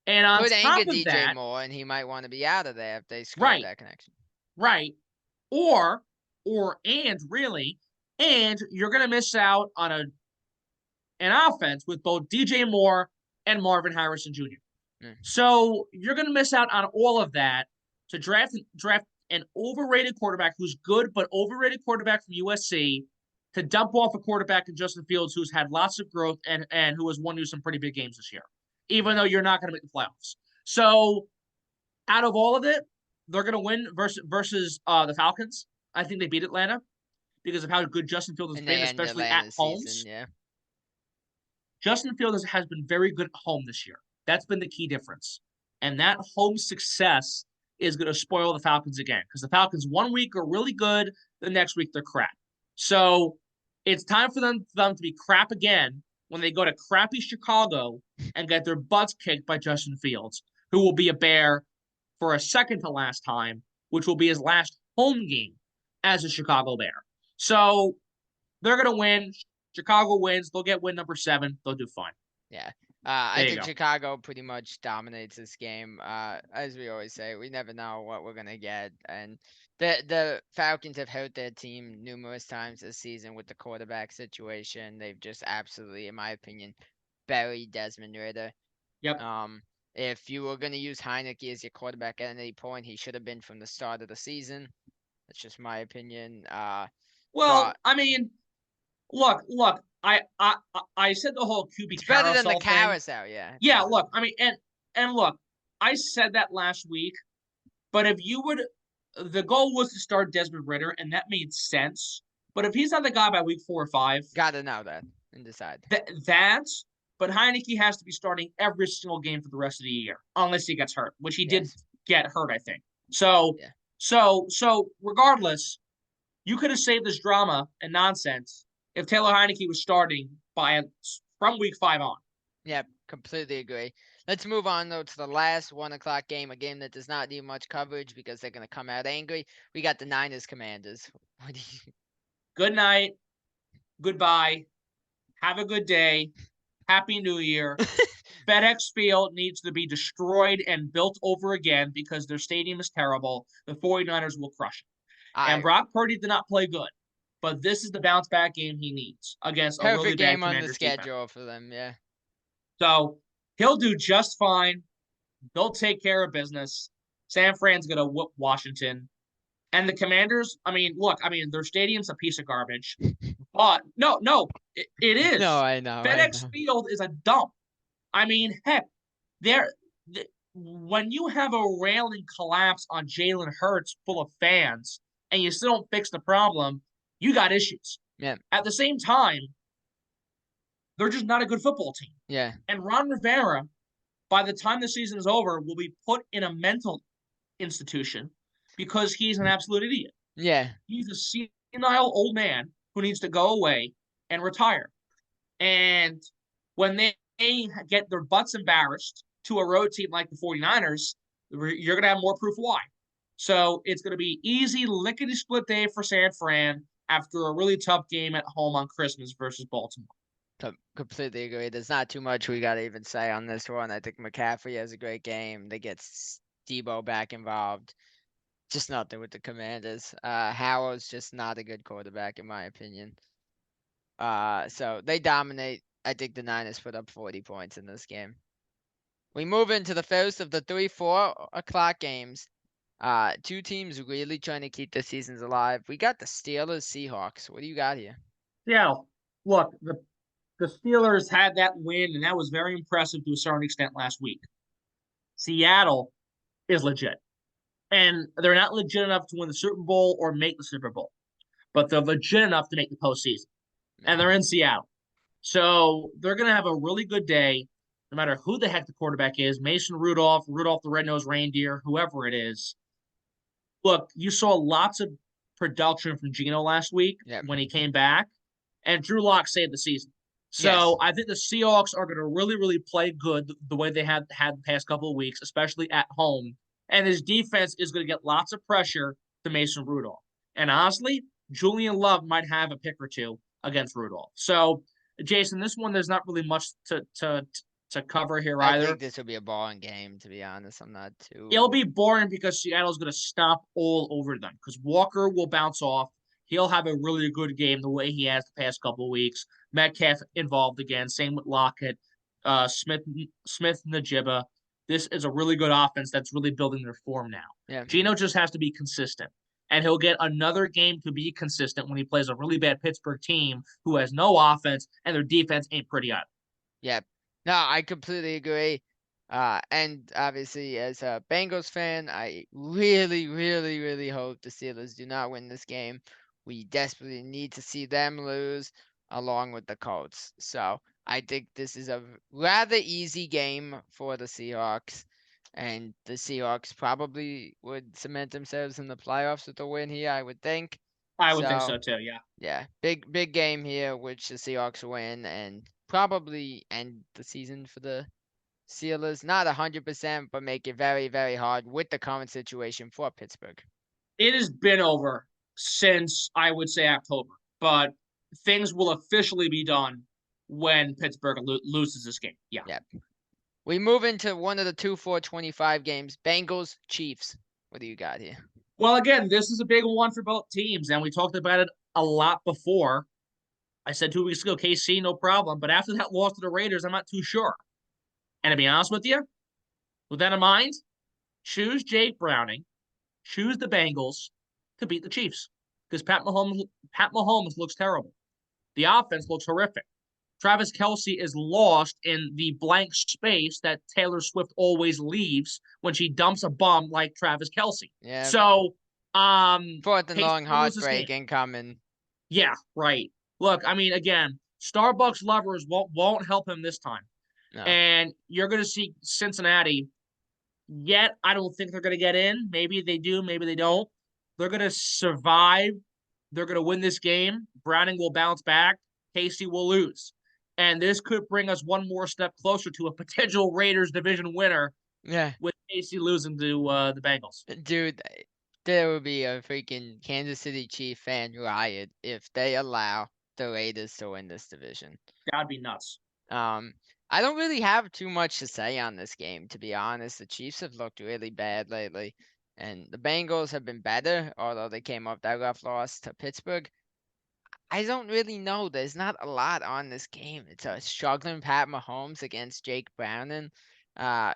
Speaker 2: And on
Speaker 1: Could
Speaker 2: top
Speaker 1: anger
Speaker 2: of
Speaker 1: DJ
Speaker 2: that,
Speaker 1: Moore, and he might want to be out of there if they screw up
Speaker 2: right,
Speaker 1: that connection.
Speaker 2: right, and you're going to miss out on an offense with both DJ Moore and Marvin Harrison Jr. So you're going to miss out on all of that to draft an overrated quarterback who's good, but overrated quarterback from USC to dump off a quarterback in Justin Fields who's had lots of growth and who has won you some pretty big games this year, even though you're not going to make the playoffs. So out of all of it, they're going to win versus the Falcons. I think they beat Atlanta because of how good Justin Fields has been, especially at home.
Speaker 1: Yeah.
Speaker 2: Justin Fields has been very good at home this year. That's been the key difference. And that home success is going to spoil the Falcons again because the Falcons 1 week are really good, the next week they're crap. So it's time for them to be crap again when they go to crappy Chicago and get their butts kicked by Justin Fields, who will be a Bear for a second to last time, which will be his last home game as a Chicago Bear. So they're going to win. Chicago wins. They'll get win number 7. They'll do fine.
Speaker 1: Yeah. I think Chicago pretty much dominates this game. As we always say, we never know what we're gonna get, and the Falcons have hurt their team numerous times this season with the quarterback situation. They've just absolutely, in my opinion, buried Desmond Ridder.
Speaker 2: Yep.
Speaker 1: If you were gonna use Heineke as your quarterback at any point, he should have been from the start of the season. That's just my opinion.
Speaker 2: I mean, look. I said the whole QB
Speaker 1: it's better than the
Speaker 2: thing.
Speaker 1: carousel, yeah.
Speaker 2: Yeah, look, I mean, and look, I said that last week, but if you would, the goal was to start Desmond Ridder, and that made sense. But if he's not the guy by week 4 or 5,
Speaker 1: gotta know that and decide.
Speaker 2: But Heineke has to be starting every single game for the rest of the year, unless he gets hurt, which he did get hurt, I think. So regardless, you could have saved this drama and nonsense if Taylor Heineke was starting from week 5 on.
Speaker 1: Yeah, completely agree. Let's move on, though, to the last 1 o'clock game, a game that does not need much coverage because they're going to come out angry. We got the Niners Commanders.
Speaker 2: Good night. Goodbye. Have a good day. Happy New Year. FedEx Field needs to be destroyed and built over again because their stadium is terrible. The 49ers will crush it. And
Speaker 1: I
Speaker 2: Brock Purdy did not play good, but this is the bounce back game he needs against a really
Speaker 1: Perfect
Speaker 2: bad
Speaker 1: game on the
Speaker 2: Commanders defense.
Speaker 1: schedule for them. Yeah.
Speaker 2: So he'll do just fine. They'll take care of business. San Fran's going to whoop Washington. And the Commanders, I mean, look, I mean, their stadium's a piece of garbage. But no, it
Speaker 1: No,
Speaker 2: is.
Speaker 1: I know, I
Speaker 2: FedEx
Speaker 1: know.
Speaker 2: Field is a dump. I mean, heck, there when you have a railing collapse on Jalen Hurts full of fans and you still don't fix the problem, you got issues.
Speaker 1: Yeah,
Speaker 2: At the same time, they're just not a good football team.
Speaker 1: yeah,
Speaker 2: And Ron Rivera, by the time the season is over, will be put in a mental institution because he's an absolute idiot.
Speaker 1: yeah.
Speaker 2: He's a senile old man who needs to go away and retire. And when they get their butts embarrassed to a road team like the 49ers, you're going to have more proof why. So it's going to be easy, lickety split day for San Fran after a really tough game at home on Christmas versus Baltimore.
Speaker 1: Completely agree. There's not too much we gotta even say on this one. I think McCaffrey has a great game. They get Debo back involved. Just nothing with the Commanders. Howard's just not a good quarterback in my opinion. So they dominate. I think the Niners put up 40 points in this game. We move into the first of the 3-4 o'clock games. Two teams really trying to keep the seasons alive. We got the Steelers, Seahawks. What do you got here?
Speaker 2: Seattle, look, the Steelers had that win, and that was very impressive to a certain extent last week. Seattle is legit. And they're not legit enough to win the Super Bowl or make the Super Bowl, but they're legit enough to make the postseason. And they're in Seattle. So they're going to have a really good day, no matter who the heck the quarterback is, Mason Rudolph, Rudolph the Red-Nosed Reindeer, whoever it is. Look, you saw lots of production from Geno last week
Speaker 1: Yep.
Speaker 2: when he came back, and Drew Lock saved the season.
Speaker 1: Yes.
Speaker 2: So I think the Seahawks are going to really, really play good the way they had the past couple of weeks, especially at home. And his defense is going to get lots of pressure to Mason Rudolph. And honestly, Julian Love might have a pick or two against Rudolph. So, Jason, this one there's not really much to cover here
Speaker 1: I
Speaker 2: either.
Speaker 1: think this will be a boring game, to be honest. I'm not too.
Speaker 2: It'll be boring because Seattle's going to stop all over them because Walker will bounce off. He'll have a really good game the way he has the past couple of weeks. Metcalf involved again. Same with Lockett, Smith, Najibba. This is a really good offense that's really building their form now.
Speaker 1: Yeah.
Speaker 2: Geno just has to be consistent, and he'll get another game to be consistent when he plays a really bad Pittsburgh team who has no offense and their defense ain't pretty either.
Speaker 1: Yeah. No, I completely agree. And obviously, as a Bengals fan, I really, really, really hope the Steelers do not win this game. We desperately need to see them lose along with the Colts. So I think this is a rather easy game for the Seahawks. And the Seahawks probably would cement themselves in the playoffs with a win here, I would think.
Speaker 2: I would think so too, yeah.
Speaker 1: Yeah, big game here, which the Seahawks win and probably end the season for the Steelers. Not 100%, but make it very, very hard with the current situation for Pittsburgh.
Speaker 2: It has been over since I would say October, but things will officially be done when Pittsburgh loses this game. Yeah.
Speaker 1: Yeah. We move into one of the 2-4-25 games. Bengals, Chiefs. What do you got here?
Speaker 2: Well, again, this is a big one for both teams, and we talked about it a lot before. I said 2 weeks ago, KC, no problem. But after that loss to the Raiders, I'm not too sure. And to be honest with you, with that in mind, choose Jake Browning, choose the Bengals to beat the Chiefs because Pat Mahomes looks terrible. The offense looks horrific. Travis Kelce is lost in the blank space that Taylor Swift always leaves when she dumps a bum like Travis Kelce.
Speaker 1: Yeah.
Speaker 2: So,
Speaker 1: Fourth and long,
Speaker 2: heartbreak
Speaker 1: incoming.
Speaker 2: Yeah, right. Look, I mean, again, Starbucks lovers won't help him this time.
Speaker 1: No.
Speaker 2: And you're going to see Cincinnati. Yet, I don't think they're going to get in. Maybe they do, maybe they don't. They're going to survive. They're going to win this game. Browning will bounce back. Casey will lose. And this could bring us one more step closer to a potential Raiders division winner.
Speaker 1: Yeah.
Speaker 2: With Casey losing to the Bengals.
Speaker 1: Dude, there would be a freaking Kansas City Chief fan riot if they allow the Raiders to win this division.
Speaker 2: That'd be nuts.
Speaker 1: Um, I don't really have too much to say on this game, to be honest. The Chiefs have looked really bad lately, and the Bengals have been better, although they came off that rough loss to Pittsburgh. I don't really know. There's not a lot on this game. It's a struggling Pat Mahomes against Jake Browning.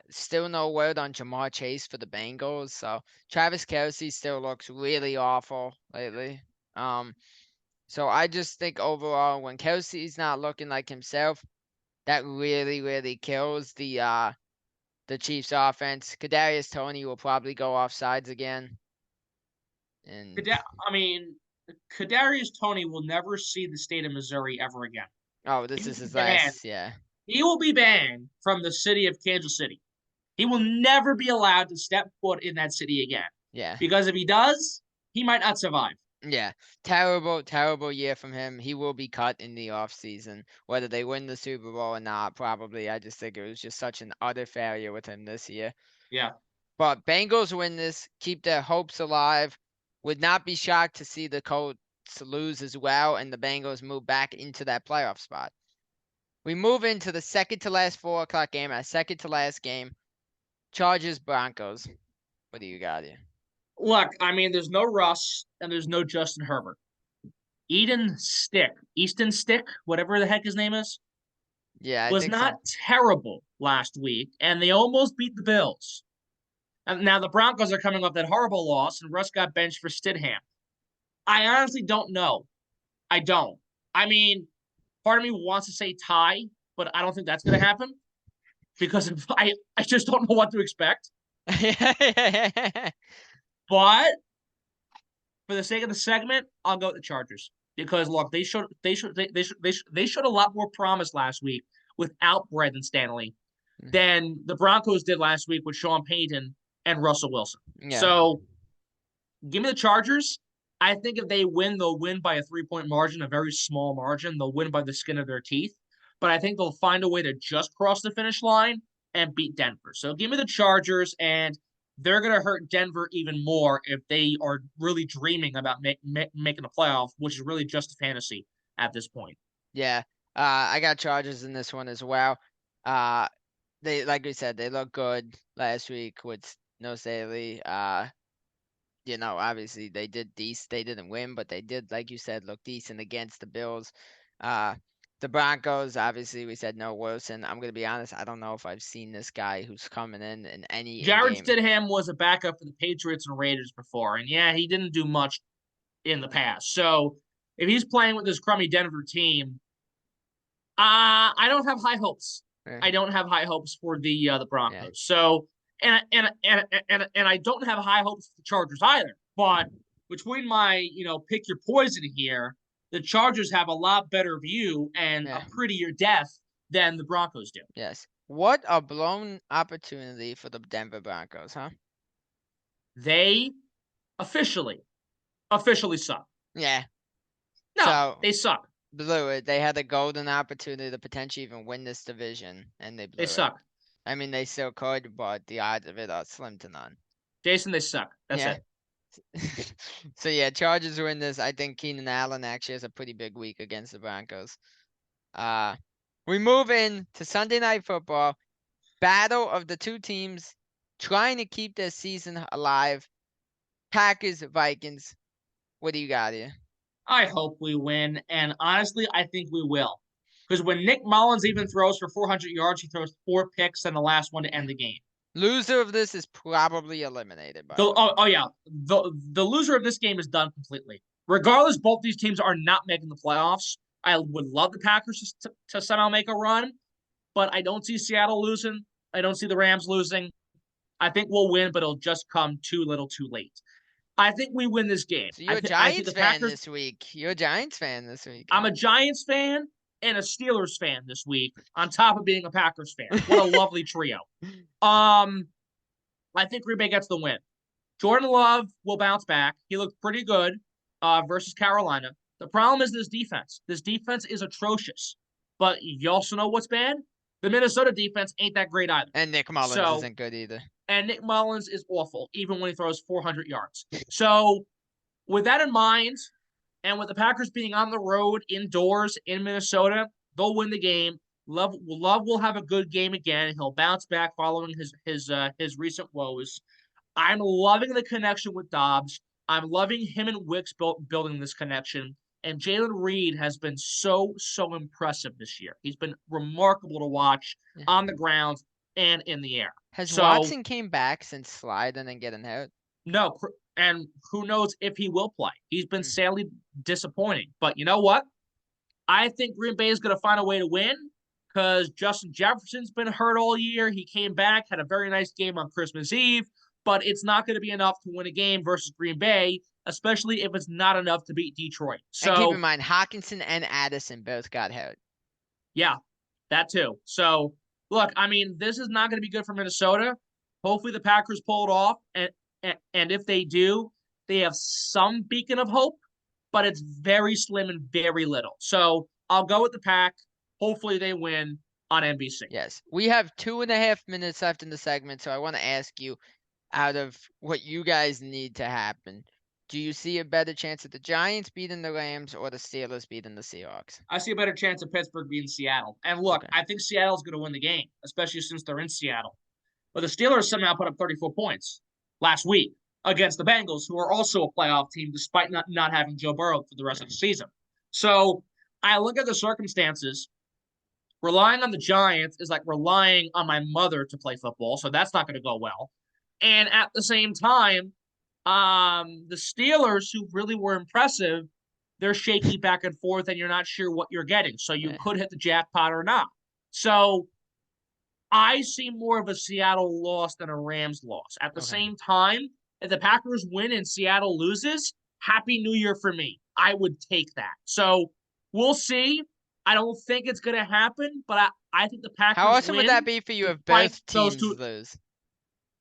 Speaker 1: Still no word on Jamar Chase for the Bengals. So Travis Kelce still looks really awful lately. Um, so I just think overall, when Kelsey's not looking like himself, that really, really kills the Chiefs offense. Kadarius Toney will probably go off sides again. And
Speaker 2: I mean, Kadarius Toney will never see the state of Missouri ever again.
Speaker 1: oh,
Speaker 2: He
Speaker 1: this
Speaker 2: will
Speaker 1: is
Speaker 2: be
Speaker 1: his
Speaker 2: banned.
Speaker 1: last, yeah.
Speaker 2: He will be banned from the city of Kansas City. He will never be allowed to step foot in that city again.
Speaker 1: Yeah.
Speaker 2: Because if he does, he might not survive.
Speaker 1: Yeah, terrible, terrible year from him. He will be cut in the off season. Whether they win the Super Bowl or not, probably. I just think it was just such an utter failure with him this year.
Speaker 2: Yeah.
Speaker 1: But Bengals win this, keep their hopes alive. Would not be shocked to see the Colts lose as well and the Bengals move back into that playoff spot. We move into the second to last 4 o'clock game, our second to last game. Chargers Broncos. What do you got here?
Speaker 2: Look, I mean, there's no Russ and there's no Justin Herbert. Easton Stick, whatever the heck his name is,
Speaker 1: Yeah, I
Speaker 2: was
Speaker 1: think
Speaker 2: not
Speaker 1: so.
Speaker 2: terrible last week, and they almost beat the Bills. And now the Broncos are coming off that horrible loss, and Russ got benched for Stidham. I honestly don't know. I don't. I mean, part of me wants to say tie, but I don't think that's going to happen because I just don't know what to expect. But for the sake of the segment, I'll go with the Chargers because look, they showed a lot more promise last week without Brandon Stanley than the Broncos did last week with Sean Payton and Russell Wilson.
Speaker 1: Yeah.
Speaker 2: So give me the Chargers. I think if they win, they'll win by a 3-point margin, a very small margin. They'll win by the skin of their teeth. But I think they'll find a way to just cross the finish line and beat Denver. So give me the Chargers, and they're going to hurt Denver even more if they are really dreaming about making the playoff, which is really just a fantasy at this point.
Speaker 1: Yeah. I got Chargers in this one as well. Uh, they like we said, they look good last week with no Staley. Obviously they did decent. They didn't win, but they did, like you said, look decent against the Bills. Uh, the Broncos, obviously, we said no Wilson. I'm gonna be honest, I don't know if I've seen this guy who's coming in any in
Speaker 2: Jared
Speaker 1: game.
Speaker 2: Stidham was a backup for the Patriots and Raiders before, and yeah, he didn't do much in the past. So if he's playing with this crummy Denver team, I don't have high hopes.
Speaker 1: Yeah,
Speaker 2: I don't have high hopes for the
Speaker 1: yeah,
Speaker 2: Broncos. So and I don't have high hopes for the Chargers either. But between my pick your poison here, the Chargers have a lot better view and a
Speaker 1: yeah.
Speaker 2: prettier death than the Broncos do.
Speaker 1: Yes. What a blown opportunity for the Denver Broncos, huh?
Speaker 2: They officially officially suck.
Speaker 1: Yeah.
Speaker 2: No,
Speaker 1: So
Speaker 2: they suck.
Speaker 1: blew it. They had a golden opportunity to potentially even win this division, and they
Speaker 2: They
Speaker 1: blew it.
Speaker 2: suck.
Speaker 1: I mean, they still could, but the odds of it are slim to none.
Speaker 2: Jason, they suck. That's
Speaker 1: Yeah.
Speaker 2: it.
Speaker 1: So yeah, Chargers win this. I think Keenan Allen actually has a pretty big week against the Broncos. Uh, we move in to Sunday Night Football. Battle of the two teams trying to keep their season alive. Packers, Vikings. What do you got here?
Speaker 2: I hope we win. And honestly, I think we will. Because when Nick Mullins even throws for 400 yards, he throws 4 picks and the last one to end the game.
Speaker 1: Loser of this is probably eliminated, by
Speaker 2: The,
Speaker 1: the way.
Speaker 2: yeah. The loser of this game is done completely. Regardless, both these teams are not making the playoffs. I would love the Packers to somehow make a run, but I don't see Seattle losing. I don't see the Rams losing. I think we'll win, but it'll just come too little too late. I think we win this game.
Speaker 1: So you're a
Speaker 2: I think
Speaker 1: Giants
Speaker 2: the
Speaker 1: fan
Speaker 2: Packers.
Speaker 1: this week. You're a Giants fan this week,
Speaker 2: I'm
Speaker 1: huh?
Speaker 2: a Giants fan and a Steelers fan this week, on top of being a Packers fan. What a lovely trio. Um, I think Green Bay gets the win. Jordan Love will bounce back. He looked pretty good versus Carolina. The problem is this defense. This defense is atrocious. But you also know what's bad? The Minnesota defense ain't that great either.
Speaker 1: And Nick Mullins
Speaker 2: So,
Speaker 1: isn't good either.
Speaker 2: and Nick Mullins is awful, even when he throws 400 yards. So, with that in mind, and with the Packers being on the road indoors in Minnesota, they'll win the game. Love will have a good game again. He'll bounce back following his recent woes. I'm loving the connection with Dobbs. I'm loving him and Wicks building this connection. And Jalen Reed has been so impressive this year. He's been remarkable to watch
Speaker 1: Yeah.
Speaker 2: on the ground and in the air.
Speaker 1: Has
Speaker 2: So
Speaker 1: Watson came back since sliding and getting hurt?
Speaker 2: no, and who knows if he will play? He's been
Speaker 1: Mm.
Speaker 2: sadly disappointing. But you know what? I think Green Bay is going to find a way to win because Justin Jefferson's been hurt all year. He came back, had a very nice game on Christmas Eve, but it's not going to be enough to win a game versus Green Bay, especially if it's not enough to beat Detroit.
Speaker 1: And keep in
Speaker 2: So,
Speaker 1: mind, Hawkinson and Addison both got hurt.
Speaker 2: yeah, that too. So, look, I mean, this is not going to be good for Minnesota. Hopefully, the Packers pull it off, and if they do, they have some beacon of hope, but it's very slim and very little. So, I'll go with the Pack. Hopefully, they win on NBC.
Speaker 1: Yes. We have 2.5 minutes left in the segment, so I want to ask you, out of what you guys need to happen, do you see a better chance of the Giants beating the Rams or the Steelers beating the Seahawks?
Speaker 2: I see a better chance of Pittsburgh beating Seattle. And look,
Speaker 1: Okay.
Speaker 2: I think Seattle's going to win the game, especially since they're in Seattle. But the Steelers somehow put up 34 points last week against the Bengals, who are also a playoff team despite not having Joe Burrow for the rest of the season. So I look at the circumstances. Relying on the Giants is like relying on my mother to play football, so that's not going to go well. And at the same time, the Steelers, who really were impressive, they're shaky back and forth, and you're not sure what you're getting. So you
Speaker 1: Yeah.
Speaker 2: could hit the jackpot or not. So I see more of a Seattle loss than a Rams loss. At the
Speaker 1: Okay.
Speaker 2: same time, if the Packers win and Seattle loses, Happy New Year for me. I would take that. So we'll see. I don't think it's going to happen, but I think the
Speaker 1: How
Speaker 2: Packers
Speaker 1: awesome would that
Speaker 2: win
Speaker 1: be for you if
Speaker 2: despite
Speaker 1: both
Speaker 2: those
Speaker 1: teams
Speaker 2: two.
Speaker 1: lose?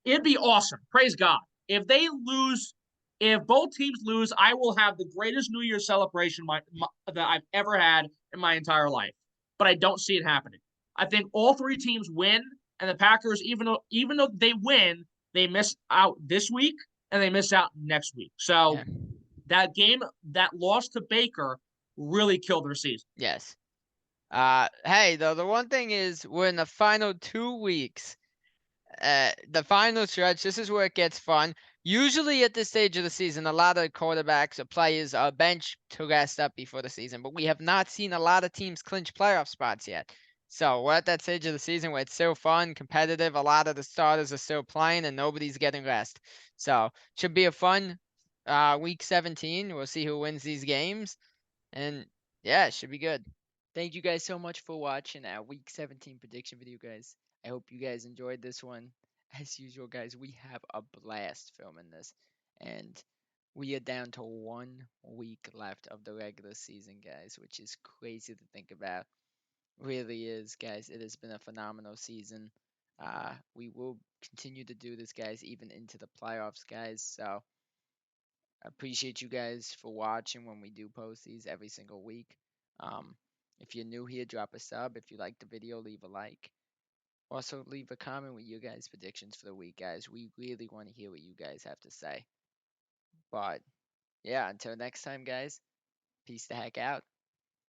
Speaker 2: It'd be awesome. Praise God. If they lose, if both teams lose, I will have the greatest New Year celebration that I've ever had in my entire life. But I don't see it happening. I think all three teams win, and the Packers, even though they win, they miss out this week and they miss out next week. So
Speaker 1: Yeah.
Speaker 2: that game, that loss to Baker, really killed their season.
Speaker 1: Yes. Hey, though, the one thing is we're in the final 2 weeks. The final stretch, this is where it gets fun. Usually at this stage of the season, a lot of quarterbacks or players are benched to rest up before the season, but we have not seen a lot of teams clinch playoff spots yet. So we're at that stage of the season where it's so fun, competitive. A lot of the starters are still playing and nobody's getting rest. So should be a fun week 17. We'll see who wins these games. And yeah, it should be good. Thank you guys so much for watching our week 17 prediction video, guys. I hope you guys enjoyed this one. As usual, guys, we have a blast filming this. And we are down to 1 week left of the regular season, guys, which is crazy to think about. Really is, guys. It has been a phenomenal season. We will continue to do this, guys, even into the playoffs, guys. So I appreciate you guys for watching when we do post these every single week. Um, if you're new here, drop a sub. If you like the video, leave a like. Also, leave a comment with your guys' predictions for the week, guys. We really want to hear what you guys have to say. But yeah, until next time, guys, peace the heck out.